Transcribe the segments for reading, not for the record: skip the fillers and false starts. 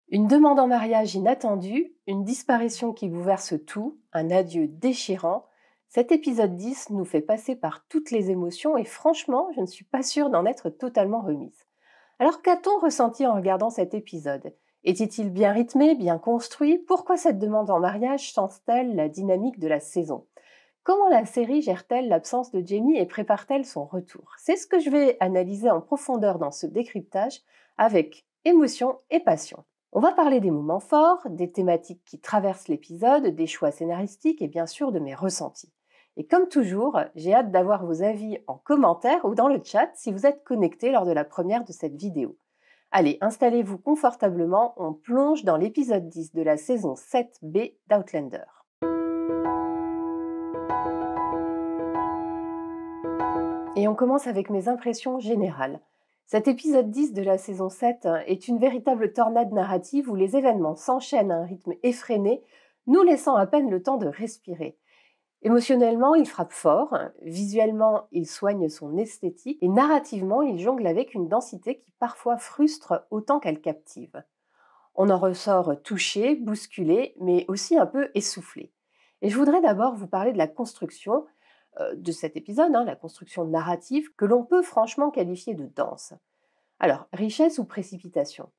Une demande en mariage inattendue, une disparition qui bouleverse tout, un adieu déchirant. Cet épisode 10 nous fait passer par toutes les émotions et franchement, je ne suis pas sûre d'en être totalement remise. Alors qu'a-t-on ressenti en regardant cet épisode? Était-il bien rythmé, bien construit? Pourquoi cette demande en mariage change-t-elle la dynamique de la saison? Comment la série gère-t-elle l'absence de Jamie et prépare-t-elle son retour? C'est ce que je vais analyser en profondeur dans ce décryptage avec émotion et passion. On va parler des moments forts, des thématiques qui traversent l'épisode, des choix scénaristiques et bien sûr de mes ressentis. Et comme toujours, j'ai hâte d'avoir vos avis en commentaire ou dans le chat si vous êtes connectés lors de la première de cette vidéo. Allez, installez-vous confortablement, on plonge dans l'épisode 10 de la saison 7B d'Outlander. Et on commence avec mes impressions générales. Cet épisode 10 de la saison 7 est une véritable tornade narrative où les événements s'enchaînent à un rythme effréné, nous laissant à peine le temps de respirer. Émotionnellement, il frappe fort, visuellement, il soigne son esthétique et narrativement, il jongle avec une densité qui parfois frustre autant qu'elle captive. On en ressort touché, bousculé, mais aussi un peu essoufflé. Et je voudrais d'abord vous parler de la construction de cet épisode, la construction narrative, que l'on peut franchement qualifier de dense. Alors, richesse ou précipitation?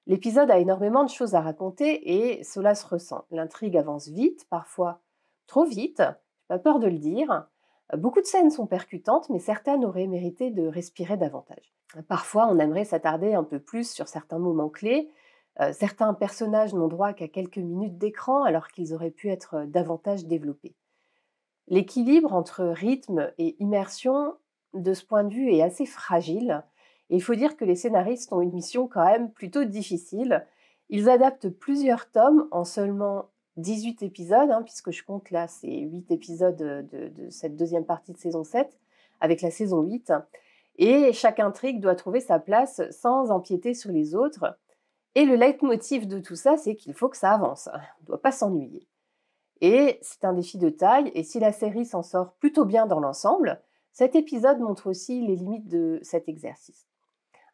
L'épisode a énormément de choses à raconter et cela se ressent. L'intrigue avance vite, parfois trop vite, j'ai pas peur de le dire. Beaucoup de scènes sont percutantes, mais certaines auraient mérité de respirer davantage. Parfois, on aimerait s'attarder un peu plus sur certains moments clés. Certains personnages n'ont droit qu'à quelques minutes d'écran alors qu'ils auraient pu être davantage développés. L'équilibre entre rythme et immersion, de ce point de vue, est assez fragile. Et il faut dire que les scénaristes ont une mission quand même plutôt difficile. Ils adaptent plusieurs tomes en seulement 18 épisodes, puisque je compte là, c'est 8 épisodes de cette deuxième partie de saison 7, avec la saison 8. Et chaque intrigue doit trouver sa place sans empiéter sur les autres. Et le leitmotiv de tout ça, c'est qu'il faut que ça avance. On ne doit pas s'ennuyer. Et c'est un défi de taille, et si la série s'en sort plutôt bien dans l'ensemble, cet épisode montre aussi les limites de cet exercice.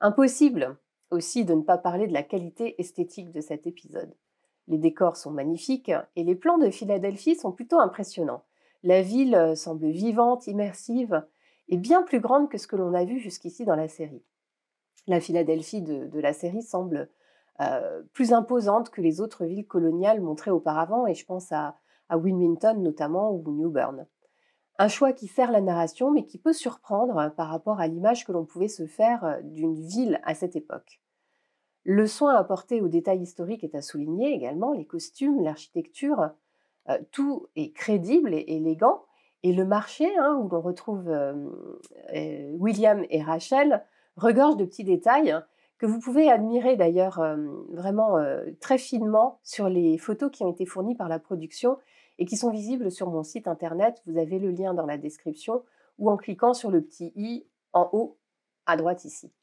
Impossible aussi de ne pas parler de la qualité esthétique de cet épisode. Les décors sont magnifiques et les plans de Philadelphie sont plutôt impressionnants. La ville semble vivante, immersive et bien plus grande que ce que l'on a vu jusqu'ici dans la série. La Philadelphie de la série semble plus imposante que les autres villes coloniales montrées auparavant, et je pense à Wilmington notamment ou New Bern. Un choix qui sert la narration mais qui peut surprendre par rapport à l'image que l'on pouvait se faire d'une ville à cette époque. Le soin apporté aux détails historiques est à souligner également, les costumes, l'architecture, tout est crédible et élégant. Et le marché, où l'on retrouve William et Rachel, regorge de petits détails que vous pouvez admirer d'ailleurs vraiment très finement sur les photos qui ont été fournies par la production et qui sont visibles sur mon site internet. Vous avez le lien dans la description ou en cliquant sur le petit i en haut à droite ici.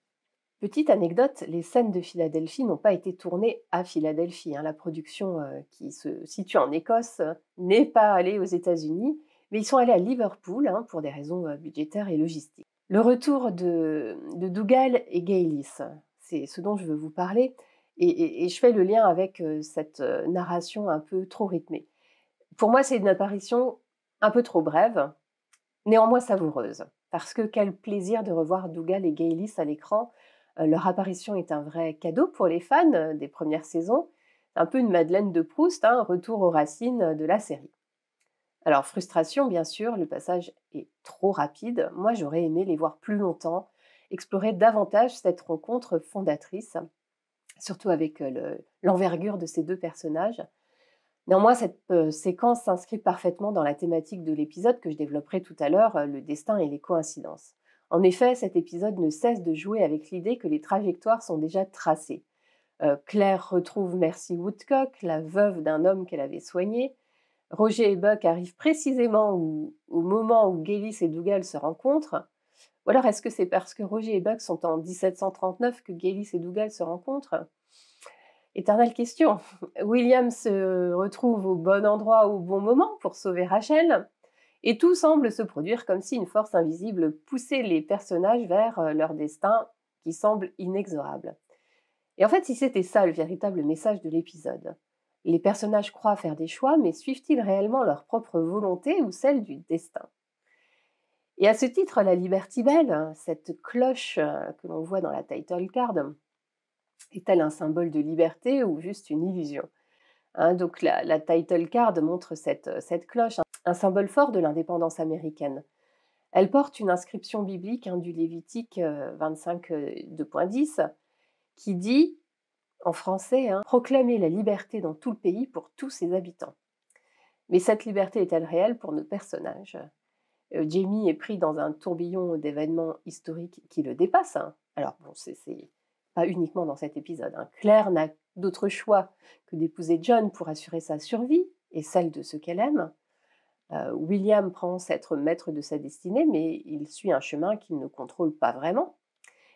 Petite anecdote, les scènes de Philadelphie n'ont pas été tournées à Philadelphie. La production qui se situe en Écosse n'est pas allée aux États-Unis, mais ils sont allés à Liverpool pour des raisons budgétaires et logistiques. Le retour de Dougal et Gaylis, c'est ce dont je veux vous parler, et je fais le lien avec cette narration un peu trop rythmée. Pour moi, c'est une apparition un peu trop brève, néanmoins savoureuse, parce que quel plaisir de revoir Dougal et Gaylis à l'écran. Leur apparition est un vrai cadeau pour les fans des premières saisons, un peu une Madeleine de Proust, un retour aux racines de la série. Alors, frustration, bien sûr, le passage est trop rapide. Moi, j'aurais aimé les voir plus longtemps, explorer davantage cette rencontre fondatrice, surtout avec l'envergure de ces deux personnages. Néanmoins, cette séquence s'inscrit parfaitement dans la thématique de l'épisode que je développerai tout à l'heure, le destin et les coïncidences. En effet, cet épisode ne cesse de jouer avec l'idée que les trajectoires sont déjà tracées. Claire retrouve Mercy Woodcock, la veuve d'un homme qu'elle avait soigné. Roger et Buck arrivent précisément au moment où Gaylis et Dougal se rencontrent. Ou alors est-ce que c'est parce que Roger et Buck sont en 1739 que Gaylis et Dougal se rencontrent? Éternelle question. William se retrouve au bon endroit au bon moment pour sauver Rachel, et tout semble se produire comme si une force invisible poussait les personnages vers leur destin qui semble inexorable. Et en fait, si c'était ça le véritable message de l'épisode, les personnages croient faire des choix, mais suivent-ils réellement leur propre volonté ou celle du destin? Et à ce titre, la Liberty Bell, cette cloche que l'on voit dans la title card, est-elle un symbole de liberté ou juste une illusion? Hein, donc la title card montre cette cloche, un symbole fort de l'indépendance américaine. Elle porte une inscription biblique du Lévitique 25, 2.10 qui dit, en français, proclamer la liberté dans tout le pays pour tous ses habitants. Mais cette liberté est-elle réelle pour nos personnages? Jamie est pris dans un tourbillon d'événements historiques qui le dépassent. Alors bon, c'est pas uniquement dans cet épisode. Claire n'a d'autre choix que d'épouser John pour assurer sa survie et celle de ceux qu'elle aime. William pense être maître de sa destinée, mais il suit un chemin qu'il ne contrôle pas vraiment.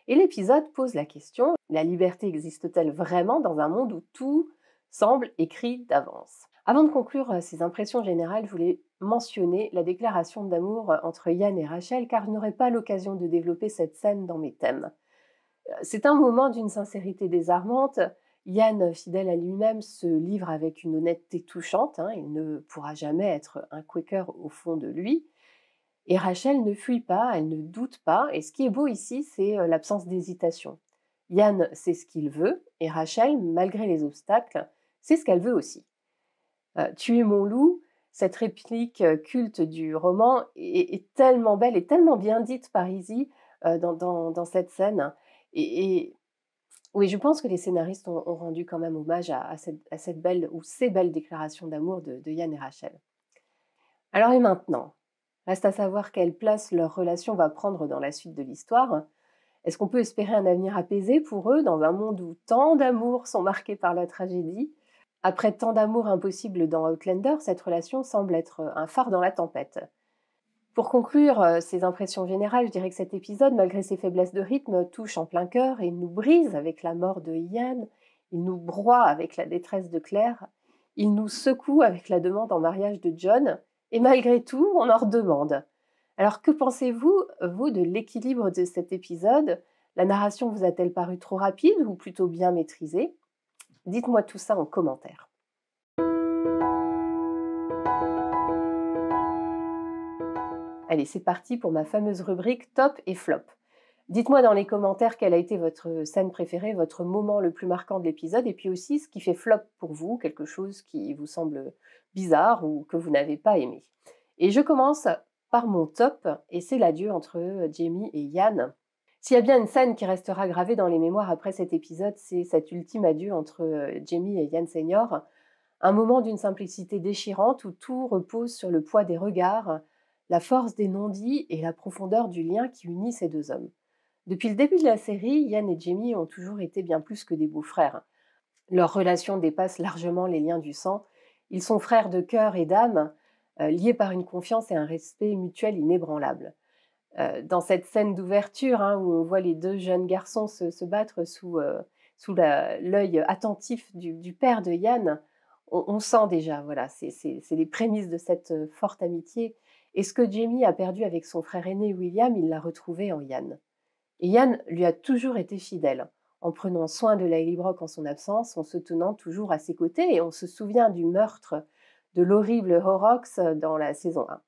Et l'épisode pose la question, la liberté existe-t-elle vraiment dans un monde où tout semble écrit d'avance? Avant de conclure ces impressions générales, je voulais mentionner la déclaration d'amour entre Ian et Rachel, car je n'aurai pas l'occasion de développer cette scène dans mes thèmes. C'est un moment d'une sincérité désarmante. Ian, fidèle à lui-même, se livre avec une honnêteté touchante. Il ne pourra jamais être un Quaker au fond de lui. Et Rachel ne fuit pas, elle ne doute pas. Et ce qui est beau ici, c'est l'absence d'hésitation. Ian sait ce qu'il veut, et Rachel, malgré les obstacles, sait ce qu'elle veut aussi. Tuer mon loup, cette réplique culte du roman est tellement belle et tellement bien dite par Izzy dans cette scène. Et oui, je pense que les scénaristes ont rendu quand même hommage à cette belle ou ces belles déclarations d'amour de Ian et Rachel. Alors et maintenant, reste à savoir quelle place leur relation va prendre dans la suite de l'histoire. Est-ce qu'on peut espérer un avenir apaisé pour eux dans un monde où tant d'amours sont marqués par la tragédie? Après tant d'amour impossible dans Outlander, cette relation semble être un phare dans la tempête. Pour conclure ces impressions générales, je dirais que cet épisode, malgré ses faiblesses de rythme, touche en plein cœur et nous brise avec la mort de Ian, il nous broie avec la détresse de Claire, il nous secoue avec la demande en mariage de John, et malgré tout, on en redemande. Alors que pensez-vous, vous, de l'équilibre de cet épisode? La narration vous a-t-elle paru trop rapide ou plutôt bien maîtrisée? Dites-moi tout ça en commentaire. Allez, c'est parti pour ma fameuse rubrique top et flop. Dites-moi dans les commentaires quelle a été votre scène préférée, votre moment le plus marquant de l'épisode, et puis aussi ce qui fait flop pour vous, quelque chose qui vous semble bizarre ou que vous n'avez pas aimé. Et je commence par mon top, et c'est l'adieu entre Jamie et Ian. S'il y a bien une scène qui restera gravée dans les mémoires après cet épisode, c'est cet ultime adieu entre Jamie et Ian Senior, un moment d'une simplicité déchirante où tout repose sur le poids des regards, la force des non-dits et la profondeur du lien qui unit ces deux hommes. Depuis le début de la série, Ian et Jamie ont toujours été bien plus que des beaux-frères. Leur relation dépasse largement les liens du sang. Ils sont frères de cœur et d'âme, liés par une confiance et un respect mutuel inébranlables. Dans cette scène d'ouverture, où on voit les deux jeunes garçons se battre sous l'œil attentif du père de Ian, on sent déjà, voilà, c'est les prémices de cette forte amitié. Et ce que Jamie a perdu avec son frère aîné William, il l'a retrouvé en Ian. Et Ian lui a toujours été fidèle, en prenant soin de Lily Brock en son absence, en se tenant toujours à ses côtés, et on se souvient du meurtre de l'horrible Horrocks dans la saison 1.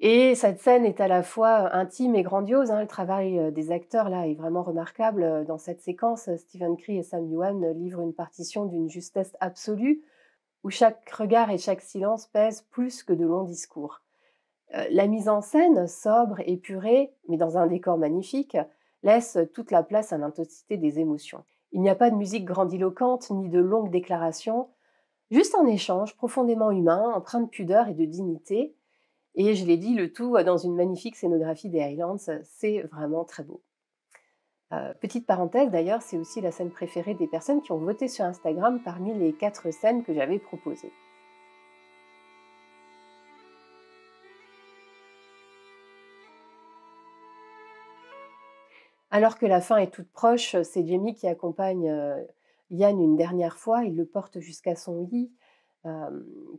Et cette scène est à la fois intime et grandiose. Le travail des acteurs là est vraiment remarquable. Dans cette séquence, Stephen Cree et Sam Yuan livrent une partition d'une justesse absolue, où chaque regard et chaque silence pèsent plus que de longs discours. La mise en scène, sobre, épurée, mais dans un décor magnifique, laisse toute la place à l'intensité des émotions. Il n'y a pas de musique grandiloquente ni de longues déclarations, juste un échange profondément humain, empreint de pudeur et de dignité. Et je l'ai dit, le tout dans une magnifique scénographie des Highlands, c'est vraiment très beau. Petite parenthèse d'ailleurs, c'est aussi la scène préférée des personnes qui ont voté sur Instagram parmi les 4 scènes que j'avais proposées. Alors que la fin est toute proche, c'est Jamie qui accompagne Ian une dernière fois, il le porte jusqu'à son lit,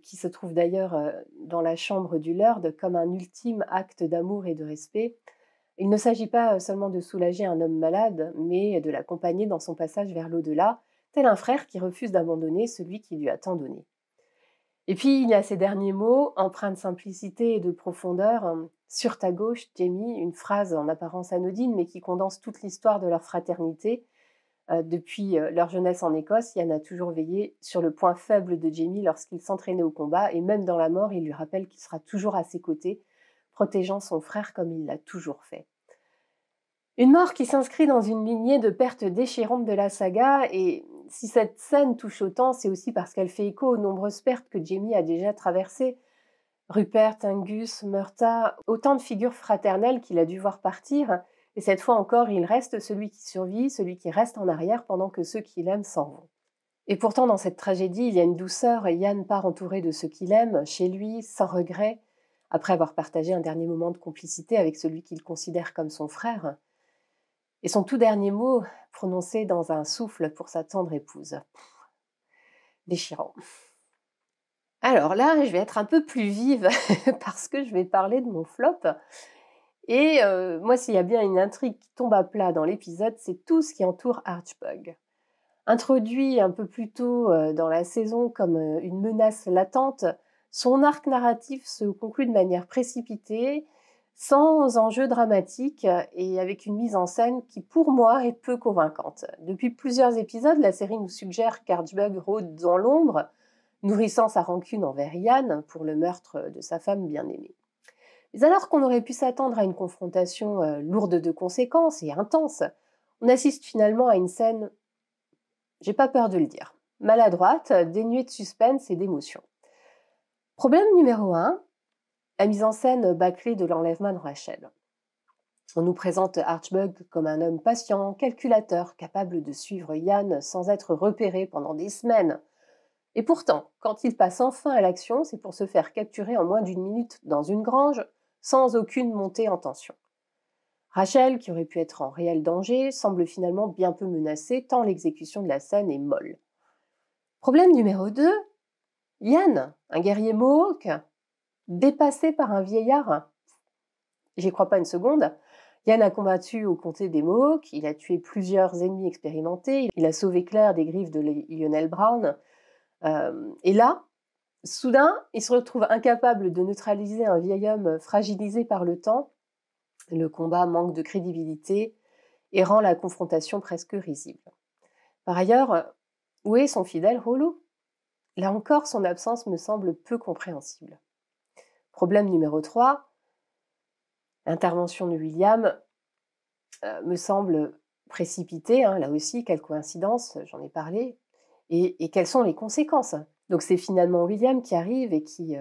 qui se trouve d'ailleurs dans la chambre du Lord, comme un ultime acte d'amour et de respect. Il ne s'agit pas seulement de soulager un homme malade, mais de l'accompagner dans son passage vers l'au-delà, tel un frère qui refuse d'abandonner celui qui lui a tant donné. Et puis, il y a ces derniers mots, empreints de simplicité et de profondeur. Sur ta gauche, Jamie, une phrase en apparence anodine, mais qui condense toute l'histoire de leur fraternité. Depuis leur jeunesse en Écosse, Yann a toujours veillé sur le point faible de Jamie lorsqu'il s'entraînait au combat, et même dans la mort, il lui rappelle qu'il sera toujours à ses côtés, protégeant son frère comme il l'a toujours fait. Une mort qui s'inscrit dans une lignée de pertes déchirantes de la saga, et si cette scène touche autant, c'est aussi parce qu'elle fait écho aux nombreuses pertes que Jamie a déjà traversées. Rupert, Angus, Murtagh, autant de figures fraternelles qu'il a dû voir partir, et cette fois encore, il reste celui qui survit, celui qui reste en arrière pendant que ceux qu'il aime s'en vont. Et pourtant, dans cette tragédie, il y a une douceur, et Yann part entouré de ceux qu'il aime, chez lui, sans regret, après avoir partagé un dernier moment de complicité avec celui qu'il considère comme son frère. Et son tout dernier mot, prononcé dans un souffle pour sa tendre épouse. Déchirant. Alors là, je vais être un peu plus vive parce que je vais parler de mon flop. Et moi, s'il y a bien une intrigue qui tombe à plat dans l'épisode, c'est tout ce qui entoure Archibald. Introduit un peu plus tôt dans la saison comme une menace latente, son arc narratif se conclut de manière précipitée, sans enjeu dramatique et avec une mise en scène qui, pour moi, est peu convaincante. Depuis plusieurs épisodes, la série nous suggère qu'Archibald rôde dans l'ombre, nourrissant sa rancune envers Yann pour le meurtre de sa femme bien-aimée. Mais alors qu'on aurait pu s'attendre à une confrontation lourde de conséquences et intense, on assiste finalement à une scène, j'ai pas peur de le dire, maladroite, dénuée de suspense et d'émotion. Problème numéro 1, la mise en scène bâclée de l'enlèvement de Rachel. On nous présente Archibald comme un homme patient, calculateur, capable de suivre Yann sans être repéré pendant des semaines. Et pourtant, quand il passe enfin à l'action, c'est pour se faire capturer en moins d'une minute dans une grange, sans aucune montée en tension. Rachel, qui aurait pu être en réel danger, semble finalement bien peu menacée tant l'exécution de la scène est molle. Problème numéro 2, Yann, un guerrier mohawk, dépassé par un vieillard. J'y crois pas une seconde. Yann a combattu aux comtés des Mohawks, il a tué plusieurs ennemis expérimentés, il a sauvé Claire des griffes de Lionel Brown. Et là, soudain, il se retrouve incapable de neutraliser un vieil homme fragilisé par le temps. Le combat manque de crédibilité et rend la confrontation presque risible. Par ailleurs, où est son fidèle Rollo ? Là encore, son absence me semble peu compréhensible. Problème numéro 3, l'intervention de William me semble précipitée, là aussi, quelle coïncidence, j'en ai parlé, et quelles sont les conséquences ? Donc c'est finalement William qui arrive et qui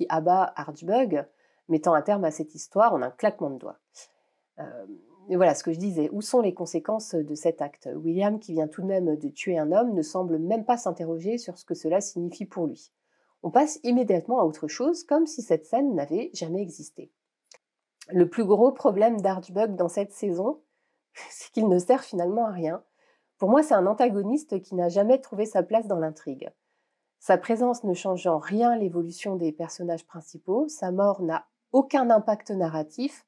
abat Archibald, mettant un terme à cette histoire en un claquement de doigts. Et voilà ce que je disais, où sont les conséquences de cet acte ? William, qui vient tout de même de tuer un homme, ne semble même pas s'interroger sur ce que cela signifie pour lui. On passe immédiatement à autre chose, comme si cette scène n'avait jamais existé. Le plus gros problème d'Archibald dans cette saison, c'est qu'il ne sert finalement à rien. Pour moi, c'est un antagoniste qui n'a jamais trouvé sa place dans l'intrigue. Sa présence ne change en rien l'évolution des personnages principaux, sa mort n'a aucun impact narratif,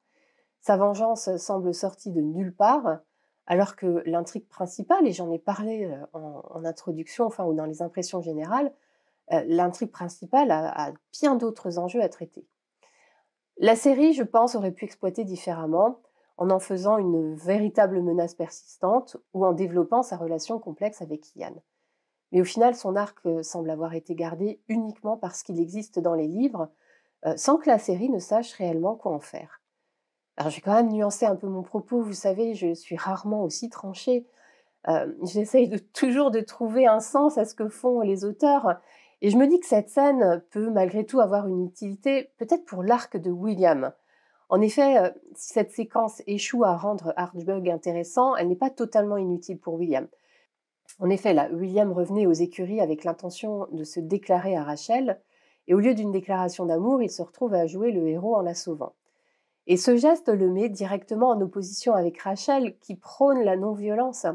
sa vengeance semble sortie de nulle part, alors que l'intrigue principale, et j'en ai parlé en introduction, ou dans les impressions générales, l'intrigue principale a bien d'autres enjeux à traiter. La série, je pense, aurait pu exploiter différemment, en faisant une véritable menace persistante ou en développant sa relation complexe avec Yann. Mais au final, son arc semble avoir été gardé uniquement parce qu'il existe dans les livres, sans que la série ne sache réellement quoi en faire. Alors je vais quand même nuancer un peu mon propos, vous savez, je suis rarement aussi tranchée. J'essaye toujours de trouver un sens à ce que font les auteurs, et je me dis que cette scène peut malgré tout avoir une utilité, peut-être pour l'arc de William. En effet, si cette séquence échoue à rendre Archibald intéressant, elle n'est pas totalement inutile pour William. En effet, là, William revenait aux écuries avec l'intention de se déclarer à Rachel, et au lieu d'une déclaration d'amour, il se retrouve à jouer le héros en la sauvant. Et ce geste le met directement en opposition avec Rachel, qui prône la non-violence.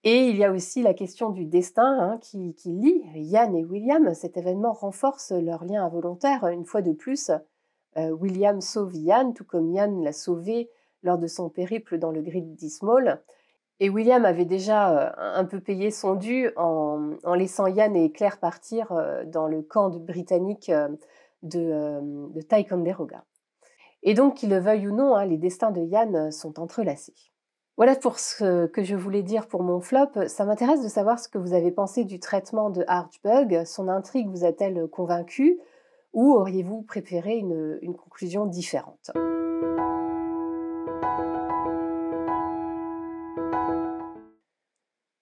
Et il y a aussi la question du destin qui lie Yann et William. Cet événement renforce leur lien involontaire, une fois de plus, William sauve Yann, tout comme Yann l'a sauvé lors de son périple dans le Great Dismal. Et William avait déjà un peu payé son dû en laissant Yann et Claire partir dans le camp britannique de Ticonderoga. Et donc, qu'il le veuille ou non, les destins de Yann sont entrelacés. Voilà pour ce que je voulais dire pour mon flop. Ça m'intéresse de savoir ce que vous avez pensé du traitement de Archbug. Son intrigue vous a-t-elle convaincu ou auriez-vous préféré une conclusion différente ?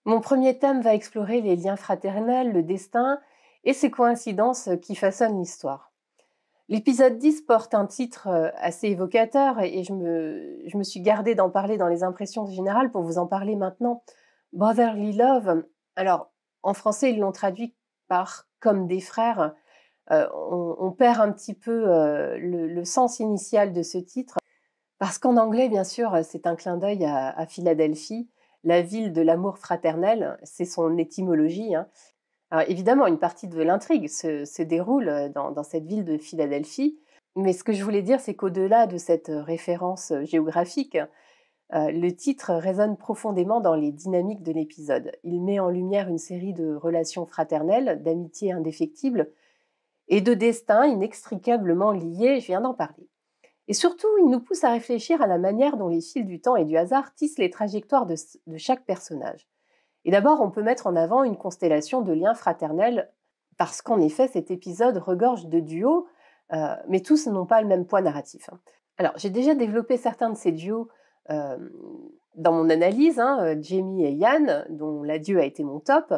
Mon premier thème va explorer les liens fraternels, le destin et ces coïncidences qui façonnent l'histoire. L'épisode 10 porte un titre assez évocateur et je me suis gardée d'en parler dans les impressions générales pour vous en parler maintenant. Brotherly Love, alors en français ils l'ont traduit par « comme des frères ». On perd un petit peu le sens initial de ce titre parce qu'en anglais, bien sûr, c'est un clin d'œil à Philadelphie, la ville de l'amour fraternel, c'est son étymologie. Alors évidemment, une partie de l'intrigue se déroule dans cette ville de Philadelphie, mais ce que je voulais dire, c'est qu'au-delà de cette référence géographique, le titre résonne profondément dans les dynamiques de l'épisode. Il met en lumière une série de relations fraternelles, d'amitiés indéfectibles et de destins inextricablement liés, je viens d'en parler. Et surtout, il nous pousse à réfléchir à la manière dont les fils du temps et du hasard tissent les trajectoires de chaque personnage. Et d'abord, on peut mettre en avant une constellation de liens fraternels, parce qu'en effet, cet épisode regorge de duos, mais tous n'ont pas le même poids narratif. Alors, j'ai déjà développé certains de ces duos dans mon analyse, Jamie et Yann, dont l'adieu a été mon top,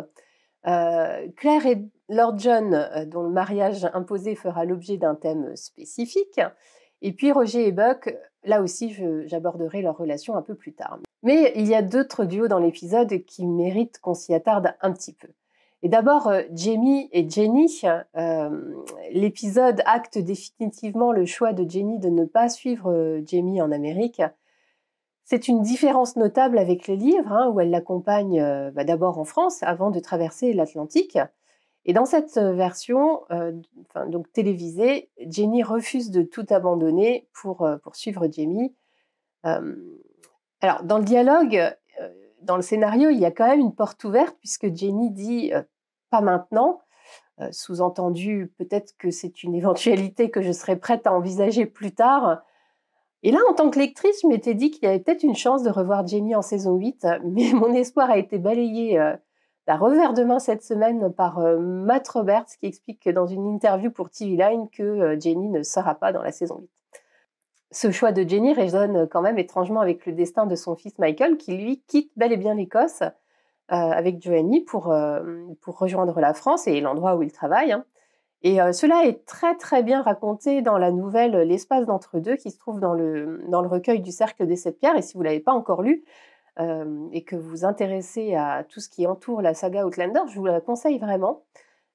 Claire et Lord John, dont le mariage imposé fera l'objet d'un thème spécifique, et puis Roger et Buck, là aussi j'aborderai leur relation un peu plus tard. Mais il y a d'autres duos dans l'épisode qui méritent qu'on s'y attarde un petit peu. Et d'abord, Jamie et Jenny. L'épisode acte définitivement le choix de Jenny de ne pas suivre Jamie en Amérique. C'est une différence notable avec les livres, où elle l'accompagne d'abord en France avant de traverser l'Atlantique. Et dans cette version donc télévisée, Jenny refuse de tout abandonner pour suivre Jamie. Alors, dans le dialogue, dans le scénario, il y a quand même une porte ouverte puisque Jenny dit « pas maintenant ». Sous-entendu, peut-être que c'est une éventualité que je serais prête à envisager plus tard. Et là, en tant que lectrice, je m'étais dit qu'il y avait peut-être une chance de revoir Jamie en saison 8, mais mon espoir a été balayé d'un revers de main cette semaine par Matt Roberts, qui explique que dans une interview pour TV Line que Jenny ne sera pas dans la saison 8. Ce choix de Jenny résonne quand même étrangement avec le destin de son fils Michael, qui lui quitte bel et bien l'Écosse avec Joanie pour rejoindre la France et l'endroit où il travaille. Et cela est très très bien raconté dans la nouvelle L'espace d'entre deux, qui se trouve dans le recueil du Cercle des Sept Pierres. Et si vous ne l'avez pas encore lu et que vous vous intéressez à tout ce qui entoure la saga Outlander, je vous la conseille vraiment,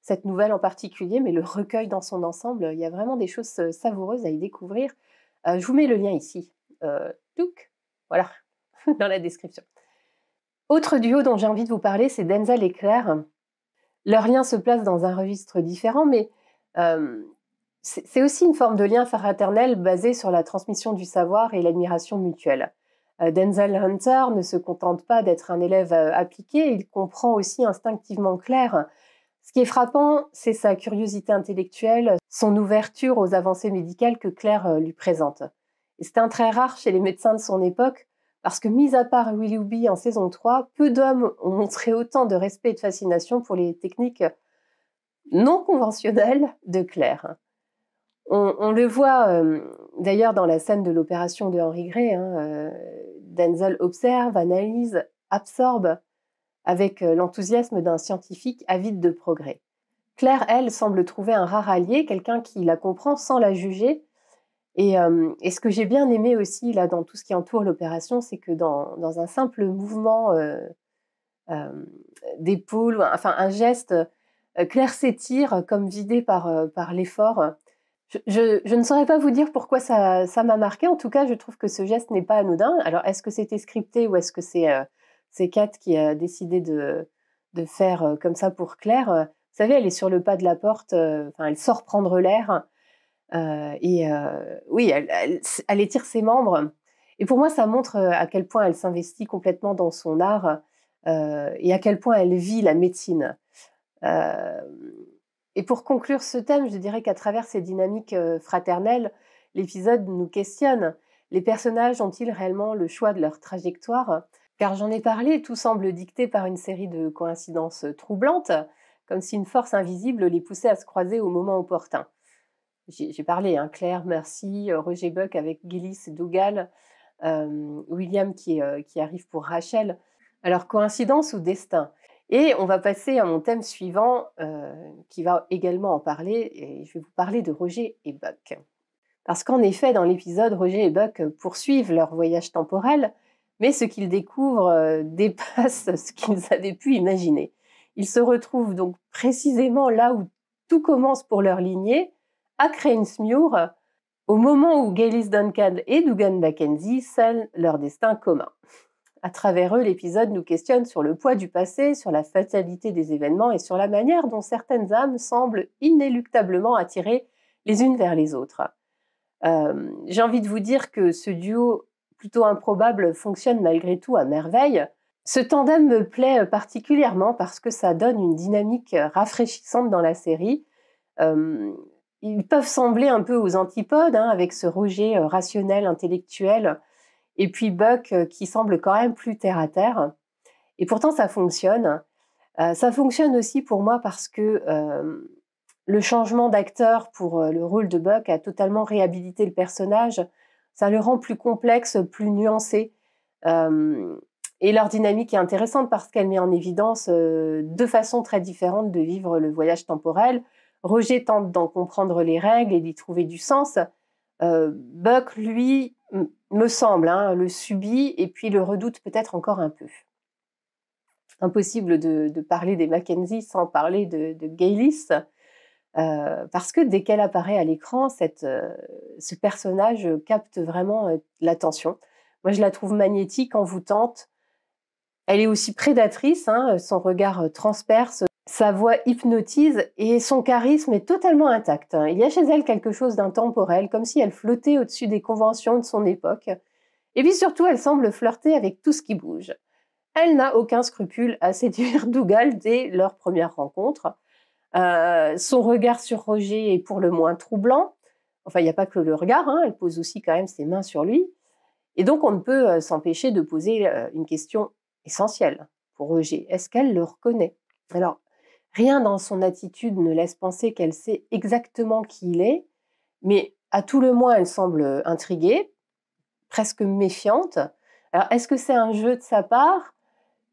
cette nouvelle en particulier, mais le recueil dans son ensemble. Il y a vraiment des choses savoureuses à y découvrir. Je vous mets le lien ici. Voilà, dans la description. Autre duo dont j'ai envie de vous parler, c'est Denzel et Claire. Leur lien se place dans un registre différent, mais c'est aussi une forme de lien fraternel basé sur la transmission du savoir et l'admiration mutuelle. Denzel Hunter ne se contente pas d'être un élève appliqué, il comprend aussi instinctivement Claire. Ce qui est frappant, c'est sa curiosité intellectuelle, son ouverture aux avancées médicales que Claire lui présente. Et c'est un trait rare chez les médecins de son époque, parce que, mis à part Willoughby en saison 3, peu d'hommes ont montré autant de respect et de fascination pour les techniques non conventionnelles de Claire. On le voit d'ailleurs dans la scène de l'opération de Henry Grey. Denzel observe, analyse, absorbe avec l'enthousiasme d'un scientifique avide de progrès. Claire, elle, semble trouver un rare allié, quelqu'un qui la comprend sans la juger. Et ce que j'ai bien aimé aussi là, dans tout ce qui entoure l'opération, c'est que dans un simple mouvement d'épaule, enfin un geste, Claire s'étire comme vidée par l'effort. Je ne saurais pas vous dire pourquoi ça m'a marqué. En tout cas, je trouve que ce geste n'est pas anodin. Alors, est-ce que c'était scripté ou est-ce que c'est Kat qui a décidé de faire comme ça pour Claire? Vous savez, elle est sur le pas de la porte, elle sort prendre l'air. Oui, elle étire ses membres. Et pour moi, ça montre à quel point elle s'investit complètement dans son art et à quel point elle vit la médecine. Euh, et pour conclure ce thème, je dirais qu'à travers ces dynamiques fraternelles, l'épisode nous questionne. Les personnages ont-ils réellement le choix de leur trajectoire? Car j'en ai parlé, tout semble dicté par une série de coïncidences troublantes, comme si une force invisible les poussait à se croiser au moment opportun. J'ai parlé, hein, Claire, Mercy, Roger Buck avec Gillis et Dougal, William qui arrive pour Rachel. Alors, coïncidence ou destin? Et on va passer à mon thème suivant, qui va également en parler, et je vais vous parler de Roger et Buck. Parce qu'en effet, dans l'épisode, Roger et Buck poursuivent leur voyage temporel, mais ce qu'ils découvrent dépasse ce qu'ils avaient pu imaginer. Ils se retrouvent donc précisément là où tout commence pour leur lignée, à Cranesmuir, au moment où Gaylis Duncan et Dougal Mackenzie scellent leur destin commun. À travers eux, l'épisode nous questionne sur le poids du passé, sur la fatalité des événements et sur la manière dont certaines âmes semblent inéluctablement attirées les unes vers les autres. J'ai envie de vous dire que ce duo plutôt improbable fonctionne malgré tout à merveille. Ce tandem me plaît particulièrement parce que ça donne une dynamique rafraîchissante dans la série. Ils peuvent sembler un peu aux antipodes, hein, avec ce Roger rationnel, intellectuel, et puis Buck qui semble quand même plus terre-à-terre. Et pourtant, ça fonctionne. Ça fonctionne aussi pour moi parce que le changement d'acteur pour le rôle de Buck a totalement réhabilité le personnage. Ça le rend plus complexe, plus nuancé. Et leur dynamique est intéressante parce qu'elle met en évidence deux façons très différentes de vivre le voyage temporel. Roger tente d'en comprendre les règles et d'y trouver du sens. Buck, lui, me semble, hein, le subit et puis le redoute peut-être encore un peu. Impossible de parler des Mackenzie sans parler de Gaylis, parce que dès qu'elle apparaît à l'écran, ce personnage capte vraiment l'attention. Moi, je la trouve magnétique, envoûtante. Elle est aussi prédatrice, hein, son regard transperce, sa voix hypnotise et son charisme est totalement intact. Il y a chez elle quelque chose d'intemporel, comme si elle flottait au-dessus des conventions de son époque. Et puis surtout, elle semble flirter avec tout ce qui bouge. Elle n'a aucun scrupule à séduire Dougal dès leur première rencontre. Son regard sur Roger est pour le moins troublant. Enfin, il n'y a pas que le regard, hein, elle pose aussi quand même ses mains sur lui. Et donc, on ne peut s'empêcher de poser une question essentielle pour Roger. Est-ce qu'elle le reconnaît? Alors, rien dans son attitude ne laisse penser qu'elle sait exactement qui il est, mais à tout le moins, elle semble intriguée, presque méfiante. Alors, est-ce que c'est un jeu de sa part,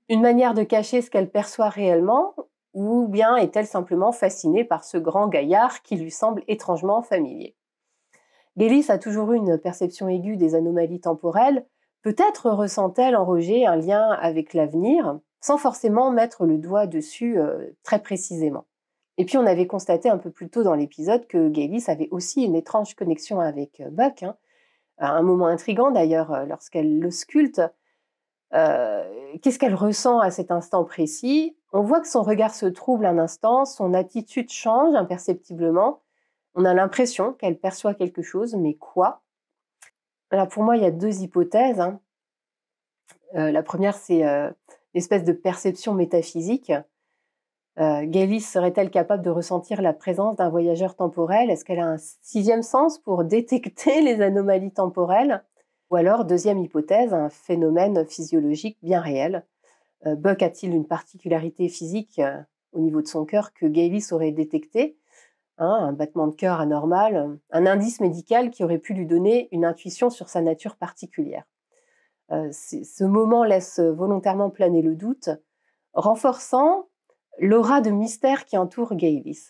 une manière de cacher ce qu'elle perçoit réellement, ou bien est-elle simplement fascinée par ce grand gaillard qui lui semble étrangement familier? Gaylis a toujours eu une perception aiguë des anomalies temporelles. Peut-être ressent-elle en Roger un lien avec l'avenir, sans forcément mettre le doigt dessus très précisément. Et puis on avait constaté un peu plus tôt dans l'épisode que Gaylis avait aussi une étrange connexion avec Buck, hein. À un moment intrigant d'ailleurs, lorsqu'elle l'ausculte. Qu'est-ce qu'elle ressent à cet instant précis? On voit que son regard se trouble un instant, son attitude change imperceptiblement. On a l'impression qu'elle perçoit quelque chose, mais quoi? Alors pour moi, il y a deux hypothèses, hein. La première, c'est l'espèce de perception métaphysique. Gaylis serait-elle capable de ressentir la présence d'un voyageur temporel? Est-ce qu'elle a un sixième sens pour détecter les anomalies temporelles? Ou alors, deuxième hypothèse, un phénomène physiologique bien réel. Buck a-t-il une particularité physique au niveau de son cœur que Gaylis aurait détecté? Un battement de cœur anormal, un indice médical qui aurait pu lui donner une intuition sur sa nature particulière. Ce moment laisse volontairement planer le doute, renforçant l'aura de mystère qui entoure Gaylis.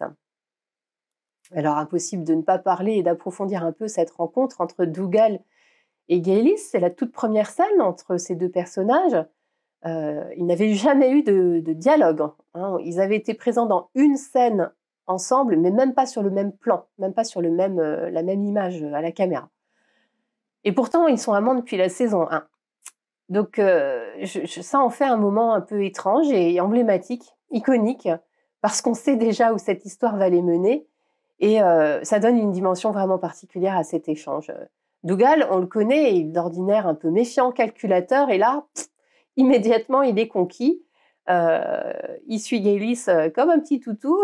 Alors, impossible de ne pas parler et d'approfondir un peu cette rencontre entre Dougal et Gaylis. C'est la toute première scène entre ces deux personnages. Ils n'avaient jamais eu de dialogue, hein. Ils avaient été présents dans une scène ensemble, mais même pas sur le même plan, même pas sur la même image à la caméra. Et pourtant, ils sont amants depuis la saison 1. Donc, ça en fait un moment un peu étrange et emblématique, iconique, parce qu'on sait déjà où cette histoire va les mener. Et ça donne une dimension vraiment particulière à cet échange. Dougal, on le connaît, il est d'ordinaire un peu méfiant, calculateur, et là, immédiatement, il est conquis. Il suit Gaylis comme un petit toutou.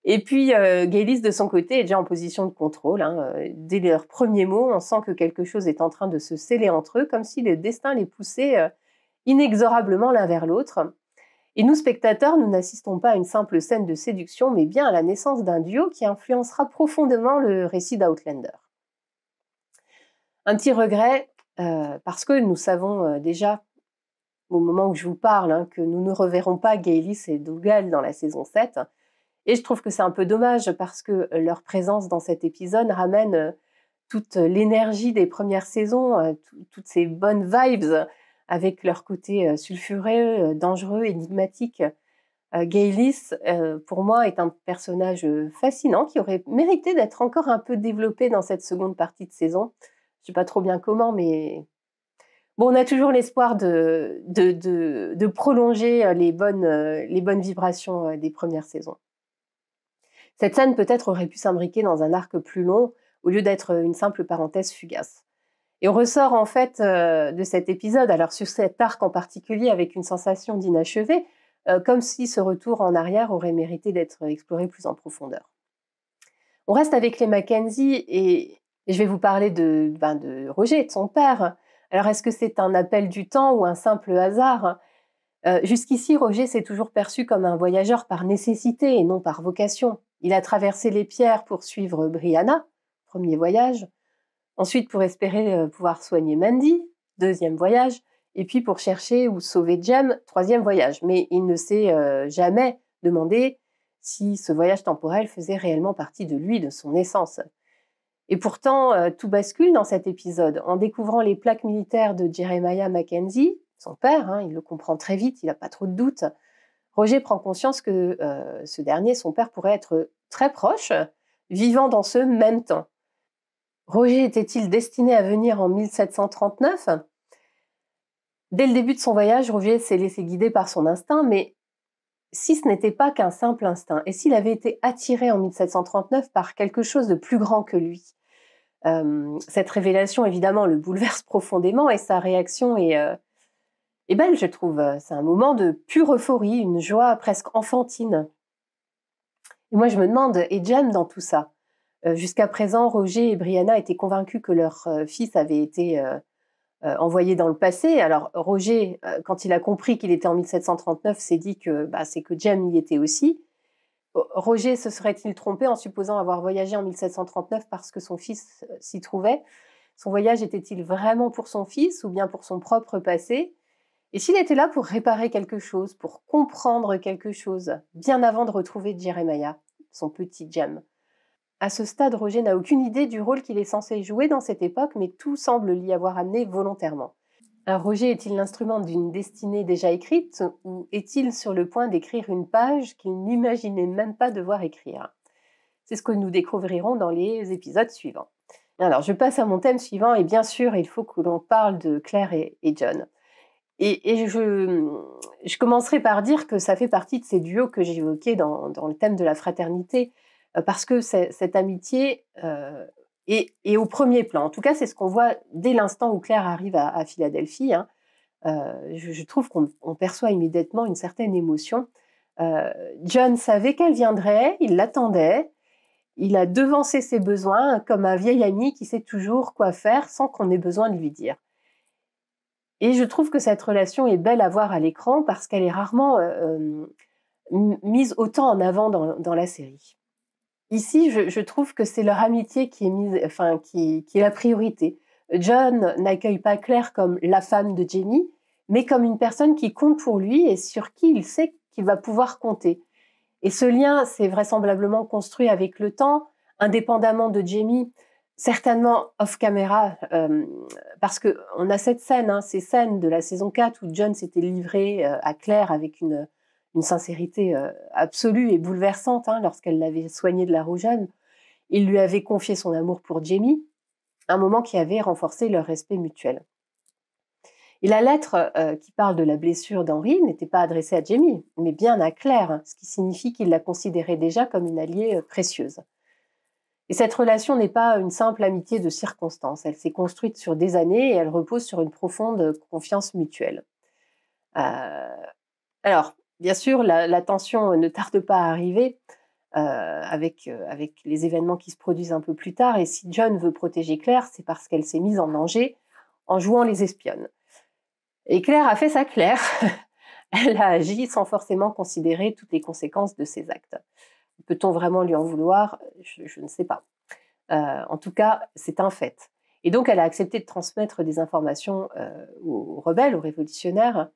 Et puis, Gaylis, de son côté, est déjà en position de contrôle. Hein. Dès leurs premiers mots, on sent que quelque chose est en train de se sceller entre eux, comme si le destin les poussait inexorablement l'un vers l'autre. Et nous, spectateurs, nous n'assistons pas à une simple scène de séduction, mais bien à la naissance d'un duo qui influencera profondément le récit d'Outlander. Un petit regret, parce que nous savons déjà, au moment où je vous parle, hein, que nous ne reverrons pas Gaylis et Dougal dans la saison 7. Et je trouve que c'est un peu dommage parce que leur présence dans cet épisode ramène toute l'énergie des premières saisons, toutes ces bonnes vibes avec leur côté sulfureux, dangereux, énigmatique. Gaylis, pour moi, est un personnage fascinant qui aurait mérité d'être encore un peu développé dans cette seconde partie de saison. Je ne sais pas trop bien comment, mais bon, on a toujours l'espoir de prolonger les bonnes vibrations des premières saisons. Cette scène peut-être aurait pu s'imbriquer dans un arc plus long au lieu d'être une simple parenthèse fugace. Et on ressort en fait de cet épisode, alors sur cet arc en particulier, avec une sensation d'inachevé, comme si ce retour en arrière aurait mérité d'être exploré plus en profondeur. On reste avec les Mackenzie et je vais vous parler de Roger, de son père. Alors est-ce que c'est un appel du temps ou un simple hasard ? Jusqu'ici, Roger s'est toujours perçu comme un voyageur par nécessité et non par vocation. Il a traversé les pierres pour suivre Brianna, premier voyage, ensuite pour espérer pouvoir soigner Mandy, deuxième voyage, et puis pour chercher ou sauver Jem, troisième voyage. Mais il ne s'est jamais demandé si ce voyage temporel faisait réellement partie de lui, de son essence. Et pourtant, tout bascule dans cet épisode. En découvrant les plaques militaires de Jeremiah Mackenzie, son père, hein, il le comprend très vite, il n'a pas trop de doutes, Roger prend conscience que ce dernier, son père, pourrait être très proche, vivant dans ce même temps. Roger était-il destiné à venir en 1739 ? Dès le début de son voyage, Roger s'est laissé guider par son instinct, mais si ce n'était pas qu'un simple instinct, et s'il avait été attiré en 1739 par quelque chose de plus grand que lui ? Cette révélation, évidemment, le bouleverse profondément et sa réaction est belle, je trouve. C'est un moment de pure euphorie, une joie presque enfantine. Et moi, je me demande, et Jem dans tout ça ? Jusqu'à présent, Roger et Brianna étaient convaincus que leur fils avait été envoyé dans le passé. Alors, Roger, quand il a compris qu'il était en 1739, s'est dit que c'est que Jem y était aussi. Roger se serait-il trompé en supposant avoir voyagé en 1739 parce que son fils s'y trouvait ? Son voyage était-il vraiment pour son fils ou bien pour son propre passé ? Et s'il était là pour réparer quelque chose, pour comprendre quelque chose, bien avant de retrouver Jeremiah, son petit Jem ? À ce stade, Roger n'a aucune idée du rôle qu'il est censé jouer dans cette époque, mais tout semble l'y avoir amené volontairement. Alors, Roger est-il l'instrument d'une destinée déjà écrite ou est-il sur le point d'écrire une page qu'il n'imaginait même pas devoir écrire ? C'est ce que nous découvrirons dans les épisodes suivants. Alors, je passe à mon thème suivant et bien sûr, il faut que l'on parle de Claire et John. Et je commencerai par dire que ça fait partie de ces duos que j'évoquais dans le thème de la fraternité, parce que cette amitié est au premier plan. En tout cas, c'est ce qu'on voit dès l'instant où Claire arrive à Philadelphie. Hein. Je trouve qu'on perçoit immédiatement une certaine émotion. John savait qu'elle viendrait, il l'attendait, il a devancé ses besoins comme un vieil ami qui sait toujours quoi faire sans qu'on ait besoin de lui dire. Et je trouve que cette relation est belle à voir à l'écran parce qu'elle est rarement mise autant en avant dans la série. Ici, je trouve que c'est leur amitié qui est la priorité. John n'accueille pas Claire comme la femme de Jamie, mais comme une personne qui compte pour lui et sur qui il sait qu'il va pouvoir compter. Et ce lien s'est vraisemblablement construit avec le temps, indépendamment de Jamie, certainement off-caméra, parce qu'on a cette scène, hein, ces scènes de la saison 4 où John s'était livré à Claire avec une sincérité absolue et bouleversante hein, lorsqu'elle l'avait soigné de la rougeole. Il lui avait confié son amour pour Jamie, un moment qui avait renforcé leur respect mutuel. Et la lettre qui parle de la blessure d'Henri n'était pas adressée à Jamie, mais bien à Claire, ce qui signifie qu'il la considérait déjà comme une alliée précieuse. Et cette relation n'est pas une simple amitié de circonstance, elle s'est construite sur des années et elle repose sur une profonde confiance mutuelle. Alors, bien sûr, la tension ne tarde pas à arriver avec les événements qui se produisent un peu plus tard, et si John veut protéger Claire, c'est parce qu'elle s'est mise en danger en jouant les espionnes. Et Claire a fait sa Claire. Elle a agi sans forcément considérer toutes les conséquences de ses actes. Peut-on vraiment lui en vouloir? Je ne sais pas. En tout cas, c'est un fait. Et donc, elle a accepté de transmettre des informations aux rebelles, aux révolutionnaires,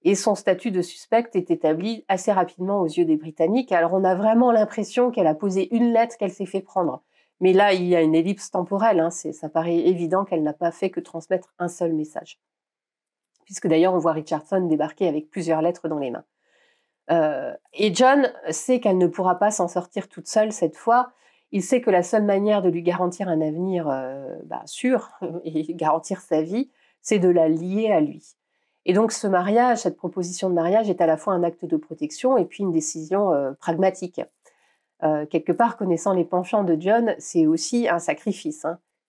et son statut de suspecte est établi assez rapidement aux yeux des Britanniques. Alors, on a vraiment l'impression qu'elle a posé une lettre, qu'elle s'est fait prendre. Mais là, il y a une ellipse temporelle. Ça paraît évident qu'elle n'a pas fait que transmettre un seul message. Puisque d'ailleurs, on voit Richardson débarquer avec plusieurs lettres dans les mains. Et John sait qu'elle ne pourra pas s'en sortir toute seule cette fois. Il sait que la seule manière de lui garantir un avenir sûr et garantir sa vie, c'est de la lier à lui. Et donc ce mariage, cette proposition de mariage est à la fois un acte de protection et puis une décision pragmatique. Quelque part, connaissant les penchants de John, c'est aussi un sacrifice.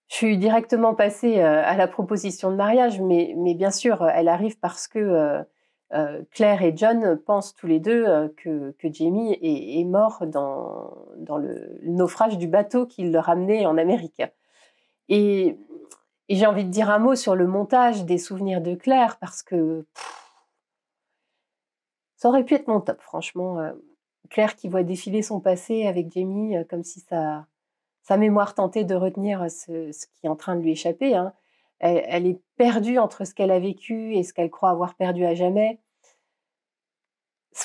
Je suis directement passée à la proposition de mariage, mais bien sûr, elle arrive parce que Claire et John pensent tous les deux que Jamie est mort dans le naufrage du bateau qui le ramenait en Amérique. Et j'ai envie de dire un mot sur le montage des souvenirs de Claire, parce que ça aurait pu être mon top, franchement. Claire qui voit défiler son passé avec Jamie, comme si sa mémoire tentait de retenir ce qui est en train de lui échapper. Elle est perdue entre ce qu'elle a vécu et ce qu'elle croit avoir perdu à jamais.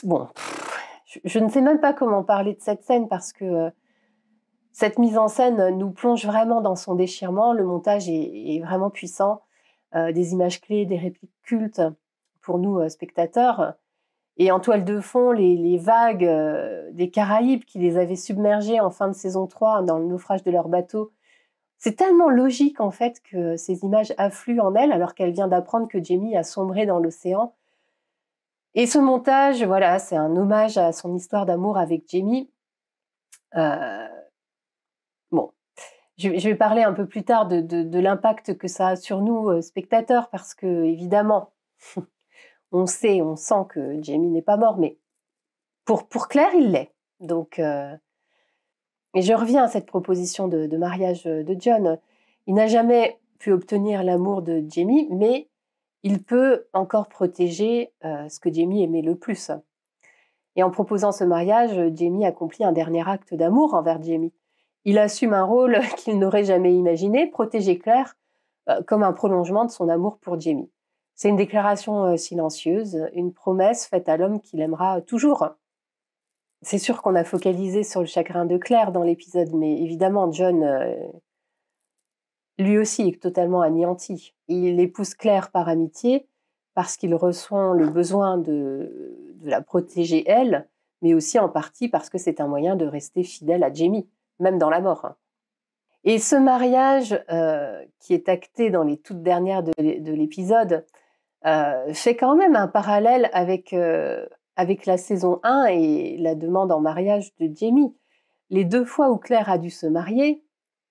Bon, je ne sais même pas comment parler de cette scène, parce que cette mise en scène nous plonge vraiment dans son déchirement. Le montage est vraiment puissant. Des images clés, des répliques cultes pour nous, spectateurs. Et en toile de fond, les vagues des Caraïbes qui les avaient submergés en fin de saison 3 dans le naufrage de leur bateau. C'est tellement logique en fait que ces images affluent en elle alors qu'elle vient d'apprendre que Jamie a sombré dans l'océan. Et ce montage, voilà, c'est un hommage à son histoire d'amour avec Jamie. Bon, je vais parler un peu plus tard de l'impact que ça a sur nous, spectateurs, parce que évidemment, on sent que Jamie n'est pas mort, mais pour Claire, il l'est. Donc, et je reviens à cette proposition de mariage de John. Il n'a jamais pu obtenir l'amour de Jamie, mais il peut encore protéger ce que Jamie aimait le plus. Et en proposant ce mariage, Jamie accomplit un dernier acte d'amour envers Jamie. Il assume un rôle qu'il n'aurait jamais imaginé, protéger Claire comme un prolongement de son amour pour Jamie. C'est une déclaration silencieuse, une promesse faite à l'homme qu'il aimera toujours. C'est sûr qu'on a focalisé sur le chagrin de Claire dans l'épisode, mais évidemment, John, lui aussi, est totalement anéanti. Il épouse Claire par amitié, parce qu'il ressent le besoin de la protéger elle, mais aussi en partie parce que c'est un moyen de rester fidèle à Jamie, même dans la mort. Et ce mariage, qui est acté dans les toutes dernières de l'épisode, fait quand même un parallèle avec la saison 1 et la demande en mariage de Jamie. Les 2 fois où Claire a dû se marier,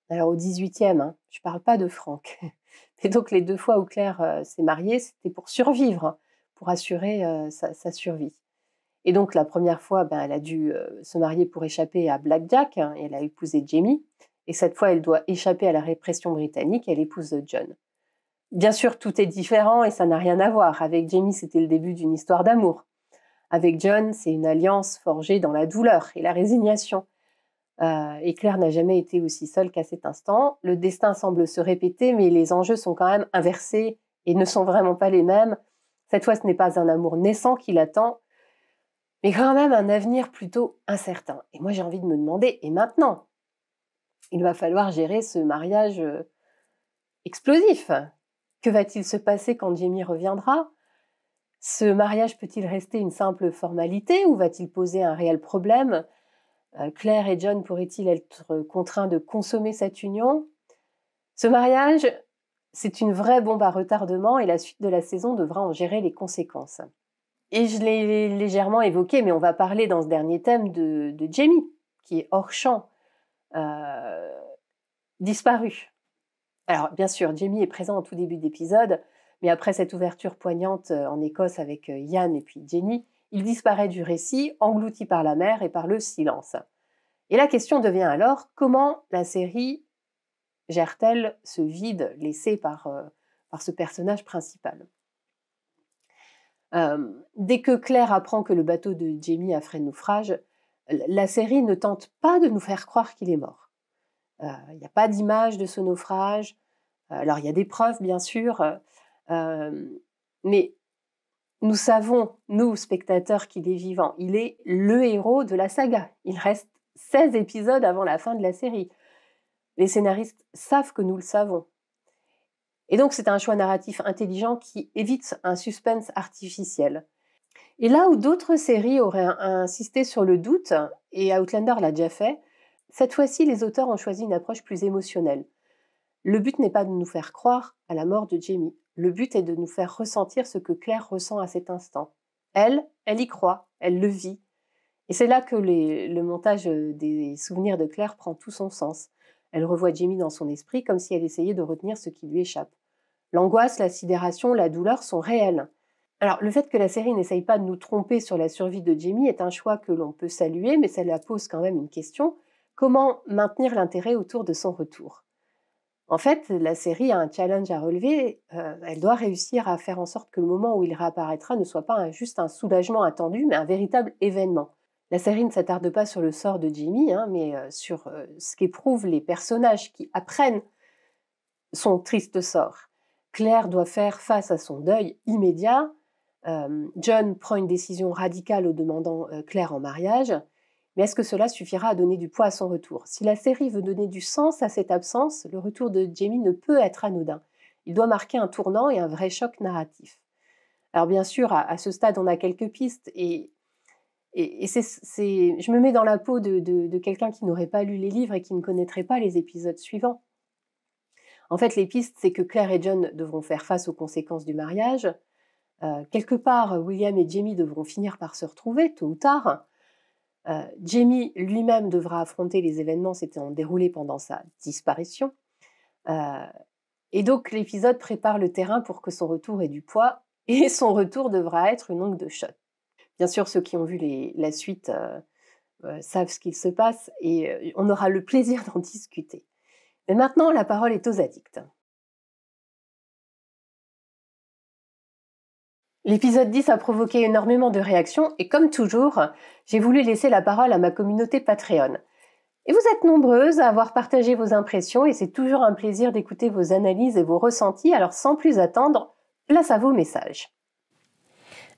alors au 18e, je ne parle pas de Franck, et donc les 2 fois où Claire s'est mariée, c'était pour survivre, pour assurer sa survie. Et donc la première fois, elle a dû se marier pour échapper à Black Jack, et elle a épousé Jamie. Et cette fois, elle doit échapper à la répression britannique, et elle épouse John. Bien sûr, tout est différent et ça n'a rien à voir. Avec Jamie, c'était le début d'une histoire d'amour. Avec John, c'est une alliance forgée dans la douleur et la résignation. Et Claire n'a jamais été aussi seule qu'à cet instant. Le destin semble se répéter, mais les enjeux sont quand même inversés et ne sont vraiment pas les mêmes. Cette fois, ce n'est pas un amour naissant qui l'attend, mais quand même un avenir plutôt incertain. Et moi, j'ai envie de me demander, et maintenant? Il va falloir gérer ce mariage explosif. Que va-t-il se passer quand Jamie reviendra? Ce mariage peut-il rester une simple formalité ou va-t-il poser un réel problème? Claire et John pourraient-ils être contraints de consommer cette union? Ce mariage, c'est une vraie bombe à retardement et la suite de la saison devra en gérer les conséquences. Et je l'ai légèrement évoqué, mais on va parler dans ce dernier thème de Jamie, qui est hors champ, disparu. Alors, bien sûr, Jamie est présent au tout début d'épisode, mais après cette ouverture poignante en Écosse avec Ian et puis Jenny, il disparaît du récit, englouti par la mer et par le silence. Et la question devient alors, comment la série gère-t-elle ce vide laissé par ce personnage principal? Dès que Claire apprend que le bateau de Jamie a fait naufrage, la série ne tente pas de nous faire croire qu'il est mort. Il n'y a pas d'image de ce naufrage. Alors, il y a des preuves, bien sûr, mais nous savons, nous, spectateurs, qu'il est vivant. Il est le héros de la saga. Il reste 16 épisodes avant la fin de la série. Les scénaristes savent que nous le savons. Et donc, c'est un choix narratif intelligent qui évite un suspense artificiel. Et là où d'autres séries auraient insisté sur le doute, et Outlander l'a déjà fait, cette fois-ci, les auteurs ont choisi une approche plus émotionnelle. Le but n'est pas de nous faire croire à la mort de Jamie. Le but est de nous faire ressentir ce que Claire ressent à cet instant. Elle y croit, elle le vit. Et c'est là que le montage des souvenirs de Claire prend tout son sens. Elle revoit Jamie dans son esprit comme si elle essayait de retenir ce qui lui échappe. L'angoisse, la sidération, la douleur sont réelles. Alors, le fait que la série n'essaye pas de nous tromper sur la survie de Jamie est un choix que l'on peut saluer, mais ça la pose quand même une question. Comment maintenir l'intérêt autour de son retour ? En fait, la série a un challenge à relever. Elle doit réussir à faire en sorte que le moment où il réapparaîtra ne soit pas juste un soulagement attendu, mais un véritable événement. La série ne s'attarde pas sur le sort de Jamie, mais sur ce qu'éprouvent les personnages qui apprennent son triste sort. Claire doit faire face à son deuil immédiat. John prend une décision radicale en demandant Claire en mariage. Mais est-ce que cela suffira à donner du poids à son retour ? Si la série veut donner du sens à cette absence, le retour de Jamie ne peut être anodin. Il doit marquer un tournant et un vrai choc narratif. Alors bien sûr, à ce stade, on a quelques pistes et je me mets dans la peau de quelqu'un qui n'aurait pas lu les livres et qui ne connaîtrait pas les épisodes suivants. En fait, les pistes, c'est que Claire et John devront faire face aux conséquences du mariage. Quelque part, William et Jamie devront finir par se retrouver, tôt ou tard. Jamie lui-même devra affronter les événements s'étant déroulés pendant sa disparition. Et donc, l'épisode prépare le terrain pour que son retour ait du poids, et son retour devra être une ongle de choc. Bien sûr, ceux qui ont vu la suite savent ce qu'il se passe, et on aura le plaisir d'en discuter. Mais maintenant, la parole est aux addicts. L'épisode 10 a provoqué énormément de réactions et comme toujours, j'ai voulu laisser la parole à ma communauté Patreon. Et vous êtes nombreuses à avoir partagé vos impressions et c'est toujours un plaisir d'écouter vos analyses et vos ressentis, alors sans plus attendre, place à vos messages.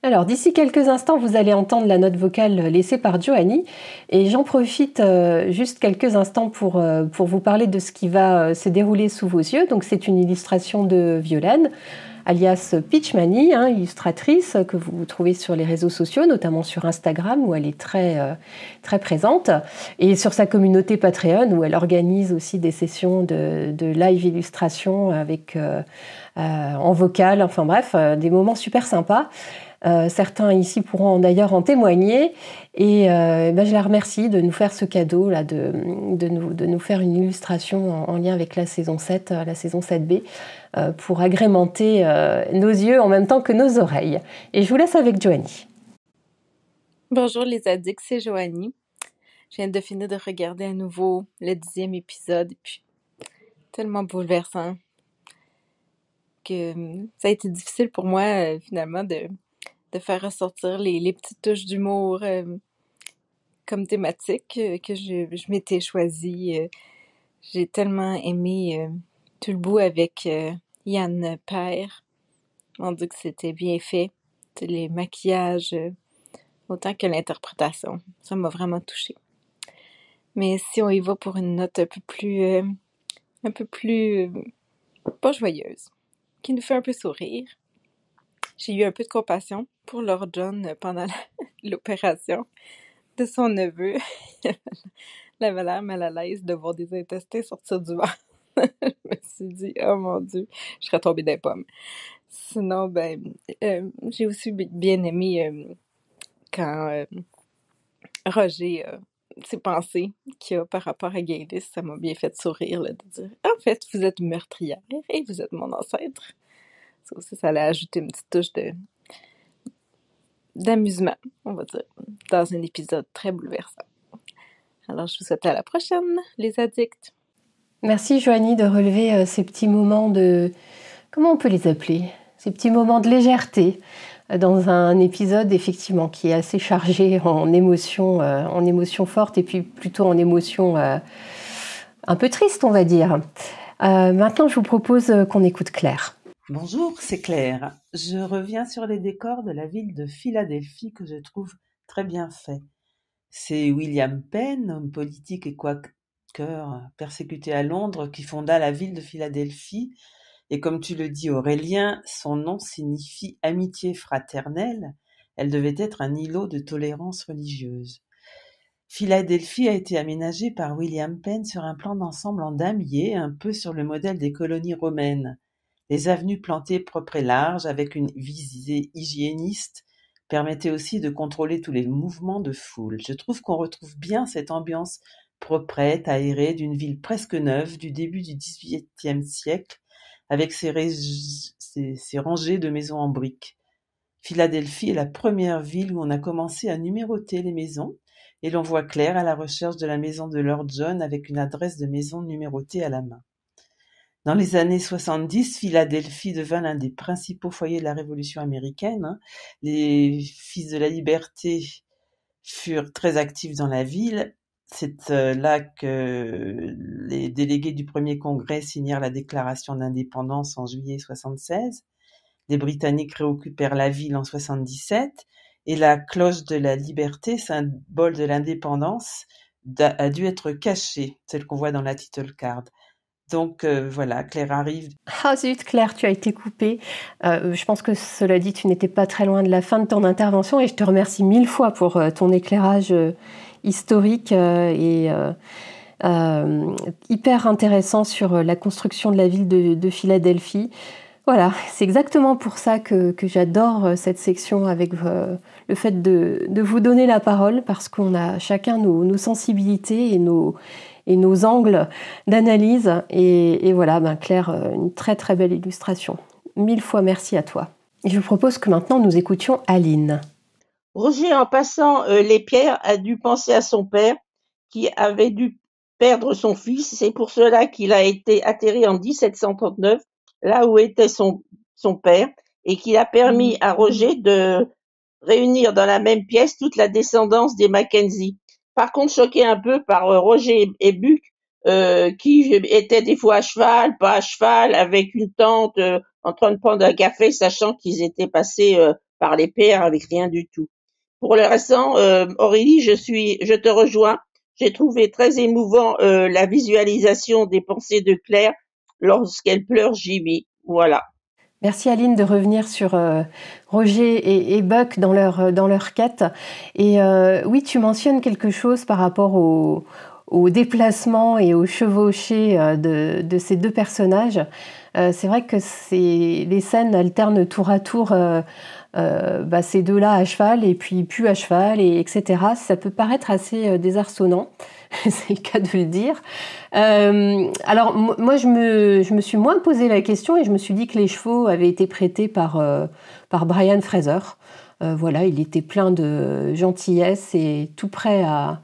Alors d'ici quelques instants, vous allez entendre la note vocale laissée par Joanie et j'en profite juste quelques instants pour vous parler de ce qui va se dérouler sous vos yeux. Donc c'est une illustration de Violaine, alias Peachmanie, illustratrice que vous trouvez sur les réseaux sociaux, notamment sur Instagram où elle est très, très présente, et sur sa communauté Patreon où elle organise aussi des sessions de live illustration avec, en vocal, enfin bref, des moments super sympas. Certains ici pourront d'ailleurs en témoigner et je la remercie de nous faire ce cadeau là, de nous faire une illustration en lien avec la saison 7, la saison 7B, pour agrémenter nos yeux en même temps que nos oreilles. Et je vous laisse avec Joanie. Bonjour les addicts, c'est Joanie. Je viens de finir de regarder à nouveau le 10e épisode et puis tellement bouleversant que ça a été difficile pour moi finalement de faire ressortir les petites touches d'humour comme thématique que je m'étais choisie. J'ai tellement aimé tout le bout avec Yann Père. On dit que c'était bien fait. Les maquillages, autant que l'interprétation. Ça m'a vraiment touchée. Mais si on y va pour une note un peu plus pas joyeuse, qui nous fait un peu sourire, j'ai eu un peu de compassion pour Lord John pendant l'opération de son neveu. Il avait l'air mal à l'aise de voir des intestins sortir du ventre. Je me suis dit, oh mon Dieu, je serais tombée des pommes. Sinon, j'ai aussi bien aimé quand Roger, ses pensées qu'il a par rapport à Gaylis, ça m'a bien fait sourire, là, de dire, en fait, vous êtes meurtrière et vous êtes mon ancêtre. Ça aussi, ça allait ajouter une petite touche d'amusement, on va dire, dans un épisode très bouleversant. Alors, je vous souhaite à la prochaine, les addicts. Merci Joanie de relever ces petits moments de... Comment on peut les appeler? Ces petits moments de légèreté dans un épisode effectivement qui est assez chargé en émotions fortes et puis plutôt en émotions un peu tristes, on va dire. Maintenant, je vous propose qu'on écoute Claire. Bonjour, c'est Claire. Je reviens sur les décors de la ville de Philadelphie que je trouve très bien fait. C'est William Penn, homme politique et quaker persécuté à Londres, qui fonda la ville de Philadelphie. Et comme tu le dis Aurélien, son nom signifie amitié fraternelle. Elle devait être un îlot de tolérance religieuse. Philadelphie a été aménagée par William Penn sur un plan d'ensemble en damier, un peu sur le modèle des colonies romaines. Les avenues plantées propres et larges, avec une visée hygiéniste, permettaient aussi de contrôler tous les mouvements de foule. Je trouve qu'on retrouve bien cette ambiance proprette, aérée d'une ville presque neuve du début du XVIIIe siècle, avec ses rangées de maisons en briques. Philadelphie est la première ville où on a commencé à numéroter les maisons, et l'on voit Claire à la recherche de la maison de Lord John avec une adresse de maison numérotée à la main. Dans les années 70, Philadelphie devint l'un des principaux foyers de la Révolution américaine. Les Fils de la Liberté furent très actifs dans la ville. C'est là que les délégués du premier congrès signèrent la déclaration d'indépendance en juillet 76. Les Britanniques réoccupèrent la ville en 77 et la cloche de la liberté, symbole de l'indépendance, a dû être cachée, celle qu'on voit dans la title card. Donc voilà, Claire arrive. Ah zut, Claire, tu as été coupée. Je pense que cela dit, tu n'étais pas très loin de la fin de ton intervention et je te remercie 1000 fois pour ton éclairage historique et hyper intéressant sur la construction de la ville de Philadelphie. Voilà, c'est exactement pour ça que j'adore cette section avec le fait de vous donner la parole parce qu'on a chacun nos sensibilités et nos angles d'analyse. Et voilà, Claire, une très très belle illustration. 1000 fois merci à toi. Et je vous propose que maintenant nous écoutions Aline. Roger, en passant les pierres, a dû penser à son père qui avait dû perdre son fils. C'est pour cela qu'il a été atterri en 1739, là où était son père, et qu'il a permis à Roger de réunir dans la même pièce toute la descendance des Mackenzie. Par contre, choqué un peu par Roger et Buck, qui étaient des fois à cheval, pas à cheval, avec une tante en train de prendre un café, sachant qu'ils étaient passés par les pères avec rien du tout. Pour le restant, Aurélie, je te rejoins. J'ai trouvé très émouvant la visualisation des pensées de Claire lorsqu'elle pleure Jimmy. Voilà. Merci Aline de revenir sur Roger et Buck dans leur quête. Et oui, tu mentionnes quelque chose par rapport au déplacement et au chevauché de ces deux personnages. C'est vrai que les scènes alternent tour à tour ces deux-là à cheval et puis plus à cheval, etc. Ça peut paraître assez désarçonnant, c'est le cas de le dire. Alors moi, je me suis moins posé la question et je me suis dit que les chevaux avaient été prêtés par Brian Fraser. Voilà, il était plein de gentillesse et tout prêt à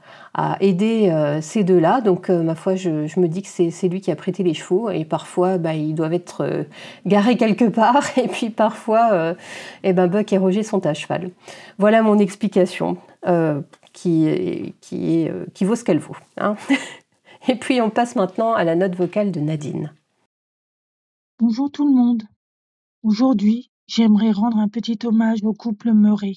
aider ces deux-là. Donc, ma foi, je me dis que c'est lui qui a prêté les chevaux. Et parfois, ils doivent être garés quelque part. Et puis, parfois, Buck et Roger sont à cheval. Voilà mon explication qui vaut ce qu'elle vaut. Hein. Et puis, on passe maintenant à la note vocale de Nadine. Bonjour tout le monde. Aujourd'hui, j'aimerais rendre un petit hommage au couple Murray.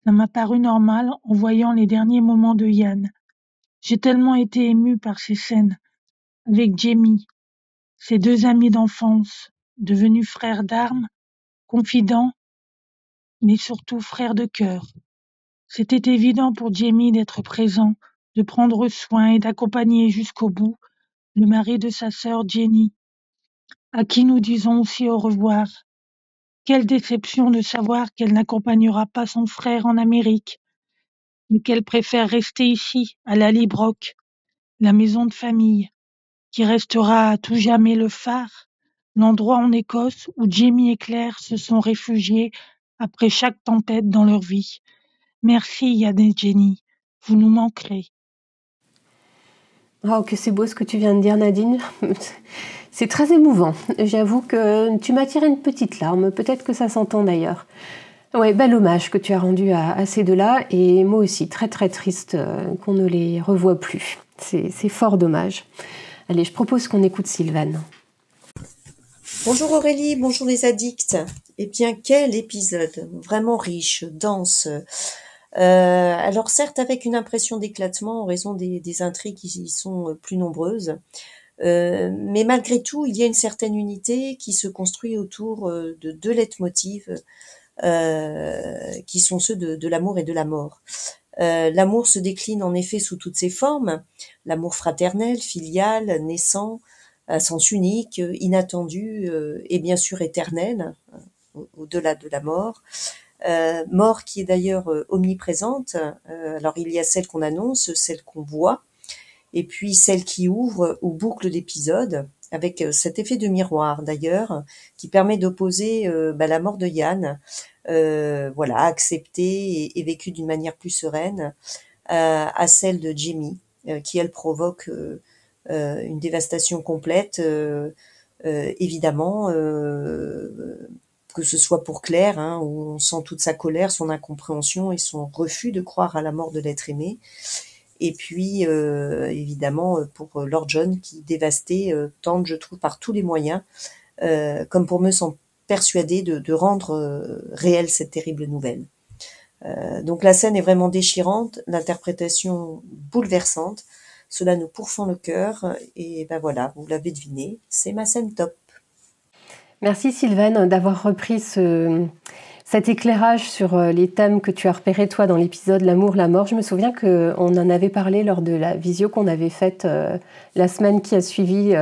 Ça m'a paru normal en voyant les derniers moments de Yann. J'ai tellement été émue par ces scènes avec Jamie, ses deux amis d'enfance, devenus frères d'armes, confidents, mais surtout frères de cœur. C'était évident pour Jamie d'être présent, de prendre soin et d'accompagner jusqu'au bout le mari de sa sœur Jenny, à qui nous disons aussi au revoir. Quelle déception de savoir qu'elle n'accompagnera pas son frère en Amérique, mais qu'elle préfère rester ici, à Lallybroch, la maison de famille, qui restera à tout jamais le phare, l'endroit en Écosse où Jamie et Claire se sont réfugiés après chaque tempête dans leur vie. Merci Yann et Jenny, vous nous manquerez. Oh, que c'est beau ce que tu viens de dire, Nadine. C'est très émouvant. J'avoue que tu m'as tiré une petite larme. Peut-être que ça s'entend d'ailleurs. Ouais, bel hommage que tu as rendu à ces deux-là. Et moi aussi, très très triste qu'on ne les revoie plus. C'est fort dommage. Allez, je propose qu'on écoute Sylvane. Bonjour Aurélie, bonjour les addicts. Eh bien, quel épisode, vraiment riche, dense. Alors certes, avec une impression d'éclatement en raison des intrigues qui y sont plus nombreuses, mais malgré tout, il y a une certaine unité qui se construit autour de deux leitmotivs qui sont ceux de l'amour et de la mort. L'amour se décline en effet sous toutes ses formes, l'amour fraternel, filial, naissant, à sens unique, inattendu et bien sûr éternel, au-delà de la mort. Mort qui est d'ailleurs omniprésente. Alors il y a celle qu'on annonce, celle qu'on voit, et puis celle qui ouvre ou boucle l'épisode, avec cet effet de miroir d'ailleurs, qui permet d'opposer la mort de Yann, acceptée et vécue d'une manière plus sereine, à celle de Jamie, qui elle provoque une dévastation complète, évidemment, que ce soit pour Claire, où on sent toute sa colère, son incompréhension et son refus de croire à la mort de l'être aimé. Et puis, évidemment, pour Lord John, qui, dévasté, tente, je trouve, par tous les moyens, comme pour me semble persuadé de rendre réelle cette terrible nouvelle. Donc la scène est vraiment déchirante, l'interprétation bouleversante, cela nous pourfend le cœur, et ben voilà, vous l'avez deviné, c'est ma scène top. Merci Sylvaine d'avoir repris cet éclairage sur les thèmes que tu as repérés toi dans l'épisode L'amour, la mort. Je me souviens qu'on en avait parlé lors de la visio qu'on avait faite la semaine qui a suivi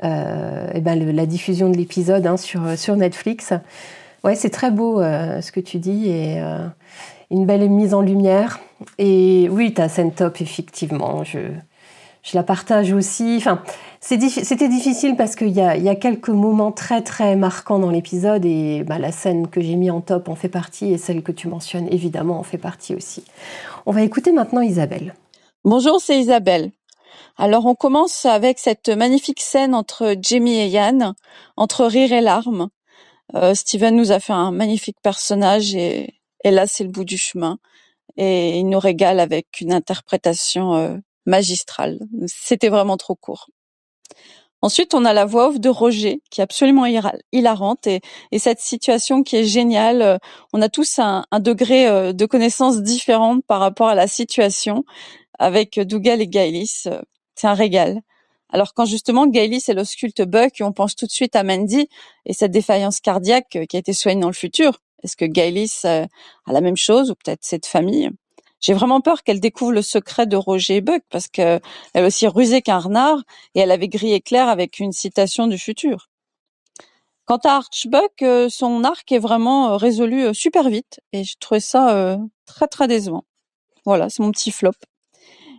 la diffusion de l'épisode sur Netflix. Ouais, c'est très beau ce que tu dis et une belle mise en lumière. Et oui, ta scène top, effectivement, je la partage aussi. Enfin, c'était difficile parce qu'il y a quelques moments très très marquants dans l'épisode et la scène que j'ai mis en top en fait partie et celle que tu mentionnes évidemment en fait partie aussi. On va écouter maintenant Isabelle. Bonjour, c'est Isabelle. Alors on commence avec cette magnifique scène entre Jamie et Yann, entre rire et larmes. Steven nous a fait un magnifique personnage et là c'est le bout du chemin. Et il nous régale avec une interprétation magistrale. C'était vraiment trop court. Ensuite, on a la voix off de Roger, qui est absolument hilarante, et cette situation qui est géniale. On a tous un degré de connaissance différent par rapport à la situation, avec Dougal et Gaylis. C'est un régal. Alors quand justement Gaylis elle ausculte Buck, on pense tout de suite à Mandy et cette défaillance cardiaque qui a été soignée dans le futur. Est-ce que Gaylis a la même chose ou peut-être cette famille? J'ai vraiment peur qu'elle découvre le secret de Roger et Buck parce que elle est aussi rusée qu'un renard et elle avait grillé Claire avec une citation du futur. Quant à Archbuck, son arc est vraiment résolu super vite et je trouvais ça très très décevant. Voilà, c'est mon petit flop.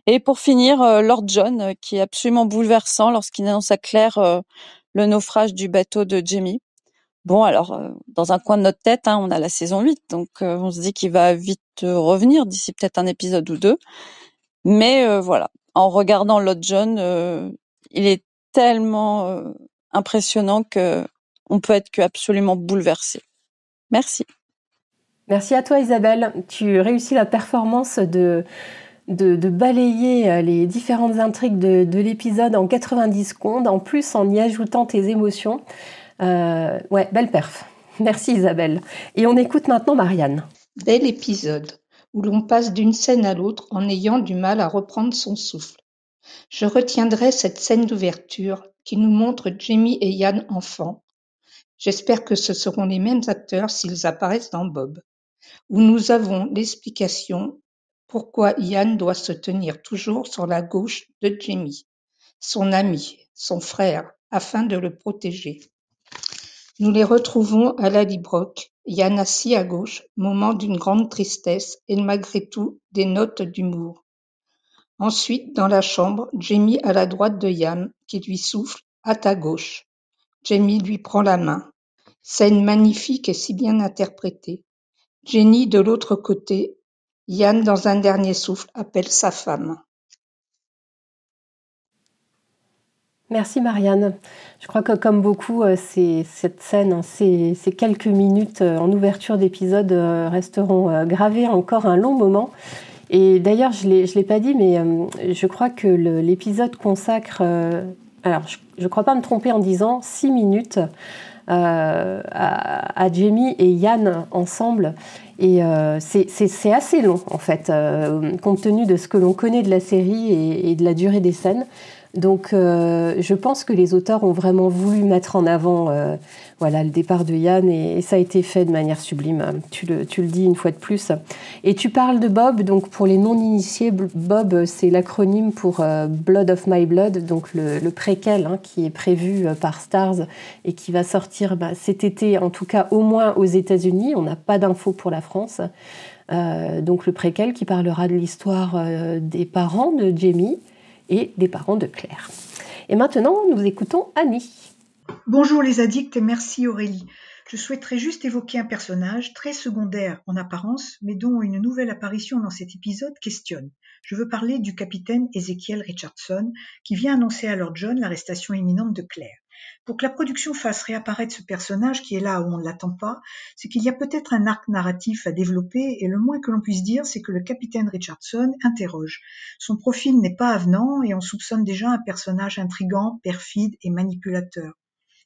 Et pour finir, Lord John, qui est absolument bouleversant lorsqu'il annonce à Claire le naufrage du bateau de Jamie. Bon, alors, dans un coin de notre tête, on a la saison 8, donc on se dit qu'il va vite revenir d'ici peut-être un épisode ou deux. Mais voilà, en regardant Lord John, il est tellement impressionnant que on peut être que absolument bouleversé. Merci. Merci à toi Isabelle. Tu réussis la performance de balayer les différentes intrigues de l'épisode en 90 secondes, en plus en y ajoutant tes émotions. Ouais, belle perf. Merci Isabelle. Et on écoute maintenant Marianne. Bel épisode, où l'on passe d'une scène à l'autre en ayant du mal à reprendre son souffle. Je retiendrai cette scène d'ouverture qui nous montre Jamie et Yann enfants. J'espère que ce seront les mêmes acteurs s'ils apparaissent dans Bob, où nous avons l'explication pourquoi Yann doit se tenir toujours sur la gauche de Jamie. son ami, son frère, afin de le protéger. Nous les retrouvons à Lallybroch, Yann assis à gauche, moment d'une grande tristesse et malgré tout des notes d'humour. Ensuite, dans la chambre, Jamie à la droite de Yann, qui lui souffle « à ta gauche ». Jamie lui prend la main. Scène magnifique et si bien interprétée. Jenny de l'autre côté, Yann dans un dernier souffle appelle sa femme. Merci Marianne. Je crois que comme beaucoup, cette scène, ces quelques minutes en ouverture d'épisode resteront gravées encore un long moment. Et d'ailleurs, je l'ai pas dit, mais je crois que l'épisode consacre... alors, je ne crois pas me tromper en disant 6 minutes à Jamie et Yann ensemble. Et c'est assez long, en fait, compte tenu de ce que l'on connaît de la série et de la durée des scènes. Donc, je pense que les auteurs ont vraiment voulu mettre en avant le départ de Yann et ça a été fait de manière sublime. Tu le dis une fois de plus. Et tu parles de Bob. Donc, pour les non-initiés, Bob, c'est l'acronyme pour Blood of My Blood, donc le préquel qui est prévu par Starz et qui va sortir cet été, en tout cas au moins aux États-Unis. On n'a pas d'infos pour la France. Donc, le préquel qui parlera de l'histoire des parents de Jamie et des parents de Claire. Et maintenant, nous écoutons Annie. Bonjour les addicts et merci Aurélie. Je souhaiterais juste évoquer un personnage très secondaire en apparence, mais dont une nouvelle apparition dans cet épisode questionne. Je veux parler du capitaine Ezekiel Richardson, qui vient annoncer à Lord John l'arrestation imminente de Claire. Pour que la production fasse réapparaître ce personnage qui est là où on ne l'attend pas, c'est qu'il y a peut-être un arc narratif à développer et le moins que l'on puisse dire, c'est que le capitaine Richardson interroge. Son profil n'est pas avenant et on soupçonne déjà un personnage intrigant, perfide et manipulateur.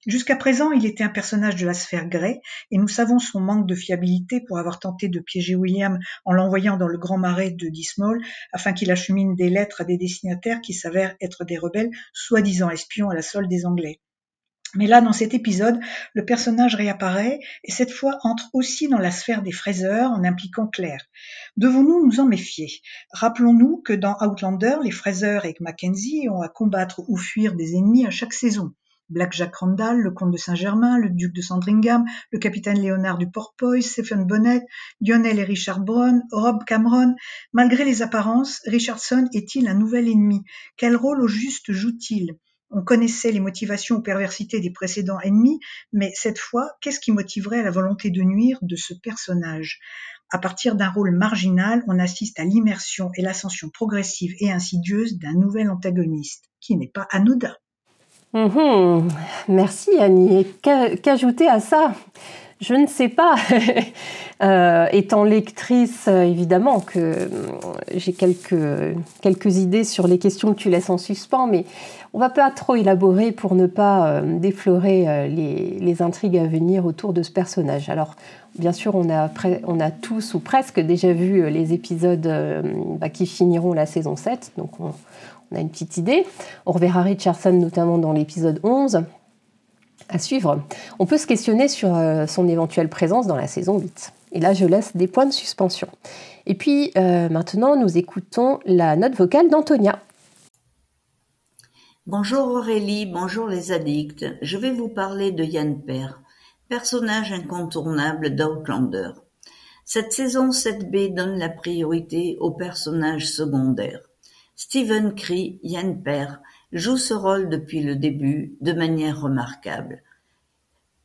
Jusqu'à présent, il était un personnage de la sphère Grey et nous savons son manque de fiabilité pour avoir tenté de piéger William en l'envoyant dans le grand marais de Dismal afin qu'il achemine des lettres à des destinataires qui s'avèrent être des rebelles, soi-disant espions à la solde des Anglais. Mais là, dans cet épisode, le personnage réapparaît et cette fois entre aussi dans la sphère des Fraser en impliquant Claire. Devons-nous nous en méfier? Rappelons-nous que dans Outlander, les Fraser et Mackenzie ont à combattre ou fuir des ennemis à chaque saison. Black Jack Randall, le comte de Saint-Germain, le duc de Sandringham, le capitaine Léonard du Porpoise, Stephen Bonnet, Lionel et Richard Brown, Rob Cameron. Malgré les apparences, Richardson est-il un nouvel ennemi? Quel rôle au juste joue-t-il? On connaissait les motivations ou perversités des précédents ennemis, mais cette fois, qu'est-ce qui motiverait la volonté de nuire de ce personnage? À partir d'un rôle marginal, on assiste à l'immersion et l'ascension progressive et insidieuse d'un nouvel antagoniste, qui n'est pas anodin. Merci Annie. Et qu'ajouter à ça? Je ne sais pas. Étant lectrice, évidemment que j'ai quelques idées sur les questions que tu laisses en suspens, mais on ne va pas trop élaborer pour ne pas déflorer les intrigues à venir autour de ce personnage. Alors, bien sûr, on a tous ou presque déjà vu les épisodes qui finiront la saison 7, donc on a une petite idée. On reverra Richardson notamment dans l'épisode 11. À suivre. On peut se questionner sur son éventuelle présence dans la saison 8. Et là, je laisse des points de suspension. Et puis, maintenant, nous écoutons la note vocale d'Antonia. Bonjour Aurélie, bonjour les addicts. Je vais vous parler de Yann Per, personnage incontournable d'Outlander. Cette saison 7B donne la priorité aux personnages secondaires. Stephen Cree, Yann Per, joue ce rôle depuis le début de manière remarquable.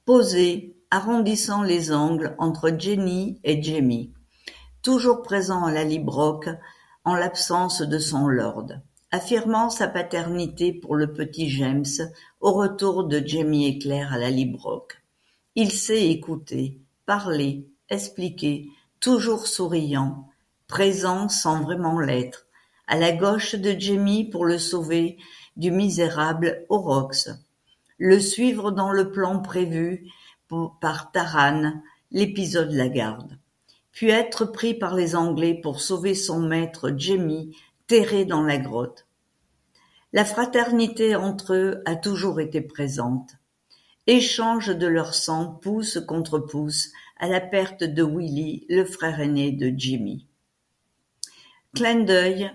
Posé, arrondissant les angles entre Jenny et Jamie. Toujours présent à Lallybroch en l'absence de son lord. Affirmant sa paternité pour le petit James au retour de Jamie et Claire à Lallybroch. Il sait écouter, parler, expliquer, toujours souriant, présent sans vraiment l'être, à la gauche de Jamie pour le sauver du misérable Horrocks, le suivre dans le plan prévu par Taran, l'épisode La Garde, puis être pris par les Anglais pour sauver son maître Jamie, terré dans la grotte. La fraternité entre eux a toujours été présente. Échange de leur sang pouce contre pouce à la perte de Willie, le frère aîné de Jimmy. Clin d'œil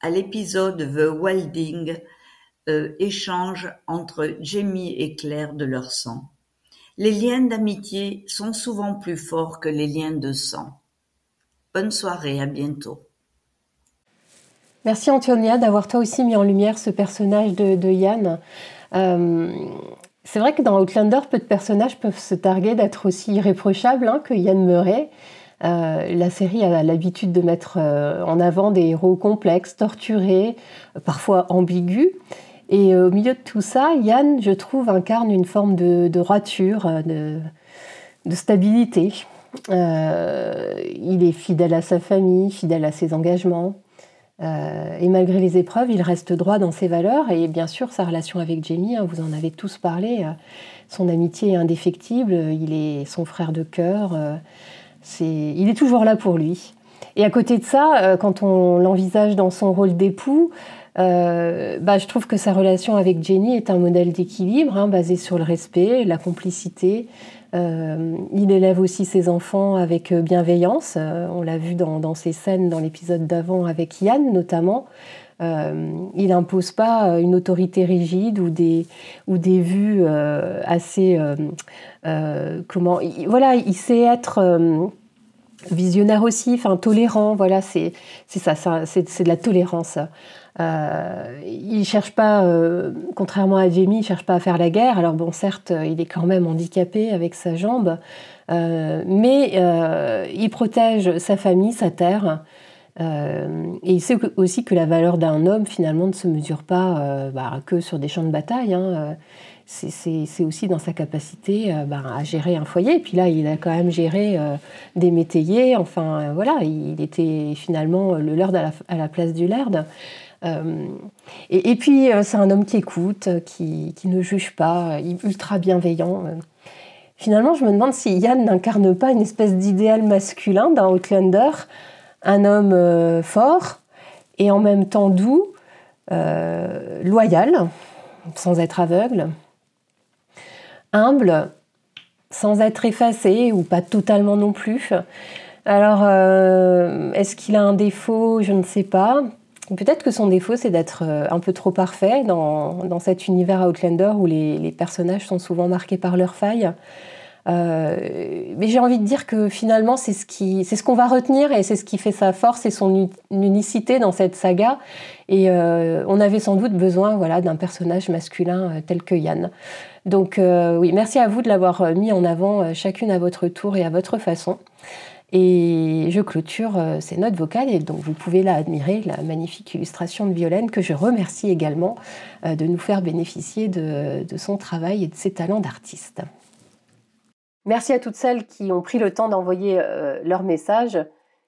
à l'épisode The Welding échange entre Jamie et Claire de leur sang. Les liens d'amitié sont souvent plus forts que les liens de sang. Bonne soirée, à bientôt. Merci Antonia d'avoir toi aussi mis en lumière ce personnage de Yann. C'est vrai que dans Outlander, peu de personnages peuvent se targuer d'être aussi irréprochables que Yann Murray. La série a l'habitude de mettre en avant des héros complexes, torturés, parfois ambigus. Et au milieu de tout ça, Yann, je trouve, incarne une forme de droiture, de stabilité. Il est fidèle à sa famille, fidèle à ses engagements. Et malgré les épreuves, il reste droit dans ses valeurs. Et bien sûr, sa relation avec Jamie, vous en avez tous parlé, son amitié est indéfectible, il est son frère de cœur, il est toujours là pour lui. Et à côté de ça, quand on l'envisage dans son rôle d'époux, je trouve que sa relation avec Jenny est un modèle d'équilibre, basé sur le respect, la complicité. Il élève aussi ses enfants avec bienveillance. On l'a vu dans ces scènes dans l'épisode d'avant avec Yann notamment. Il n'impose pas une autorité rigide ou des vues assez... il sait être visionnaire aussi, tolérant. Voilà, c'est ça, c'est de la tolérance. Il cherche pas, contrairement à Jamie, il cherche pas à faire la guerre. Alors bon, certes, il est quand même handicapé avec sa jambe, mais il protège sa famille, sa terre, et il sait aussi que la valeur d'un homme finalement ne se mesure pas que sur des champs de bataille. C'est aussi dans sa capacité à gérer un foyer. Et puis là, il a quand même géré des métayers. Enfin, voilà, il était finalement le lord à la place du laird. Et puis, c'est un homme qui écoute, qui ne juge pas, ultra bienveillant. Finalement, je me demande si Yann n'incarne pas une espèce d'idéal masculin dans Outlander, un homme fort et en même temps doux, loyal, sans être aveugle, humble, sans être effacé ou pas totalement non plus. Alors, est-ce qu'il a un défaut ? Je ne sais pas. Peut-être que son défaut, c'est d'être un peu trop parfait dans cet univers Outlander où les personnages sont souvent marqués par leurs failles. Mais j'ai envie de dire que finalement, c'est ce qu'on va retenir et c'est ce qui fait sa force et son unicité dans cette saga. Et on avait sans doute besoin d'un personnage masculin tel que Yann. Donc oui, merci à vous de l'avoir mis en avant chacune à votre tour et à votre façon. Et je clôture ces notes vocales et donc vous pouvez là admirer la magnifique illustration de Violaine que je remercie également de nous faire bénéficier de son travail et de ses talents d'artiste. Merci à toutes celles qui ont pris le temps d'envoyer leurs messages.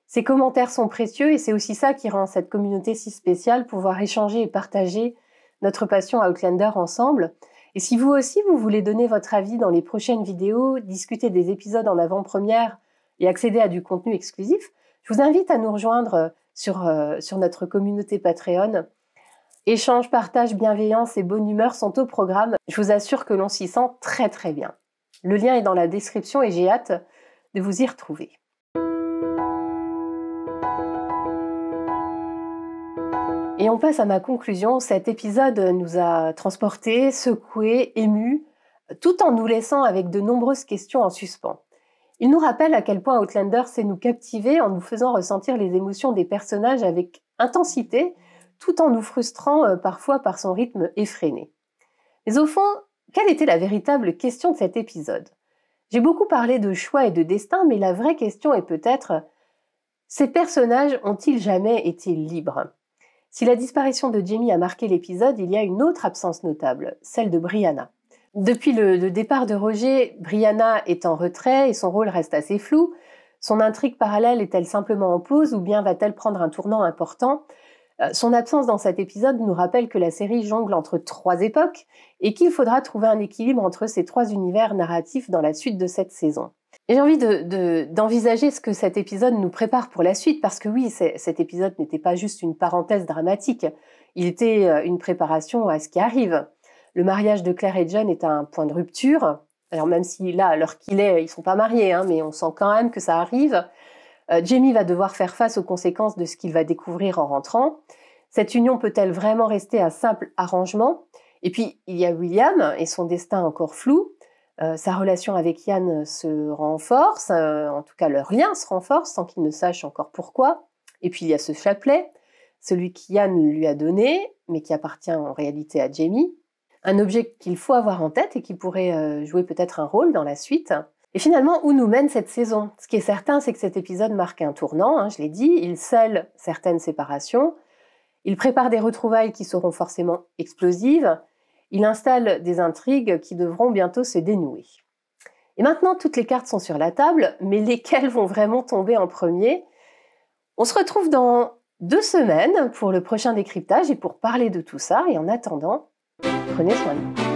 Ces commentaires sont précieux et c'est aussi ça qui rend cette communauté si spéciale, pouvoir échanger et partager notre passion à Outlander ensemble. Et si vous aussi vous voulez donner votre avis dans les prochaines vidéos, discuter des épisodes en avant-première et accéder à du contenu exclusif, je vous invite à nous rejoindre sur notre communauté Patreon. Échange, partage, bienveillance et bonne humeur sont au programme. Je vous assure que l'on s'y sent très très bien. Le lien est dans la description et j'ai hâte de vous y retrouver. Et on passe à ma conclusion. Cet épisode nous a transportés, secoués, émus, tout en nous laissant avec de nombreuses questions en suspens. Il nous rappelle à quel point Outlander sait nous captiver en nous faisant ressentir les émotions des personnages avec intensité, tout en nous frustrant parfois par son rythme effréné. Mais au fond, quelle était la véritable question de cet épisode ? J'ai beaucoup parlé de choix et de destin, mais la vraie question est peut-être « ces personnages ont-ils jamais été libres ?» Si la disparition de Jamie a marqué l'épisode, il y a une autre absence notable, celle de Brianna. Depuis le départ de Roger, Brianna est en retrait et son rôle reste assez flou. Son intrigue parallèle est-elle simplement en pause ou bien va-t-elle prendre un tournant important ? Son absence dans cet épisode nous rappelle que la série jongle entre 3 époques et qu'il faudra trouver un équilibre entre ces 3 univers narratifs dans la suite de cette saison. Et j'ai envie d'envisager ce que cet épisode nous prépare pour la suite, parce que oui, cet épisode n'était pas juste une parenthèse dramatique, il était une préparation à ce qui arrive. Le mariage de Claire et John est un point de rupture. Alors même si là, à l'heure qu'il est, ils sont pas mariés, mais on sent quand même que ça arrive. Jamie va devoir faire face aux conséquences de ce qu'il va découvrir en rentrant. Cette union peut-elle vraiment rester un simple arrangement? Et puis, il y a William et son destin encore flou. Sa relation avec Yann se renforce, en tout cas leur lien se renforce sans qu'il ne sache encore pourquoi. Et puis il y a ce chapelet, celui qu'Yann lui a donné, mais qui appartient en réalité à Jamie. Un objet qu'il faut avoir en tête et qui pourrait jouer peut-être un rôle dans la suite. Et finalement, où nous mène cette saison? Ce qui est certain, c'est que cet épisode marque un tournant, je l'ai dit, il scelle certaines séparations, il prépare des retrouvailles qui seront forcément explosives, il installe des intrigues qui devront bientôt se dénouer. Et maintenant, toutes les cartes sont sur la table, mais lesquelles vont vraiment tomber en premier? On se retrouve dans 2 semaines pour le prochain décryptage et pour parler de tout ça. Et en attendant, prenez soin de vous.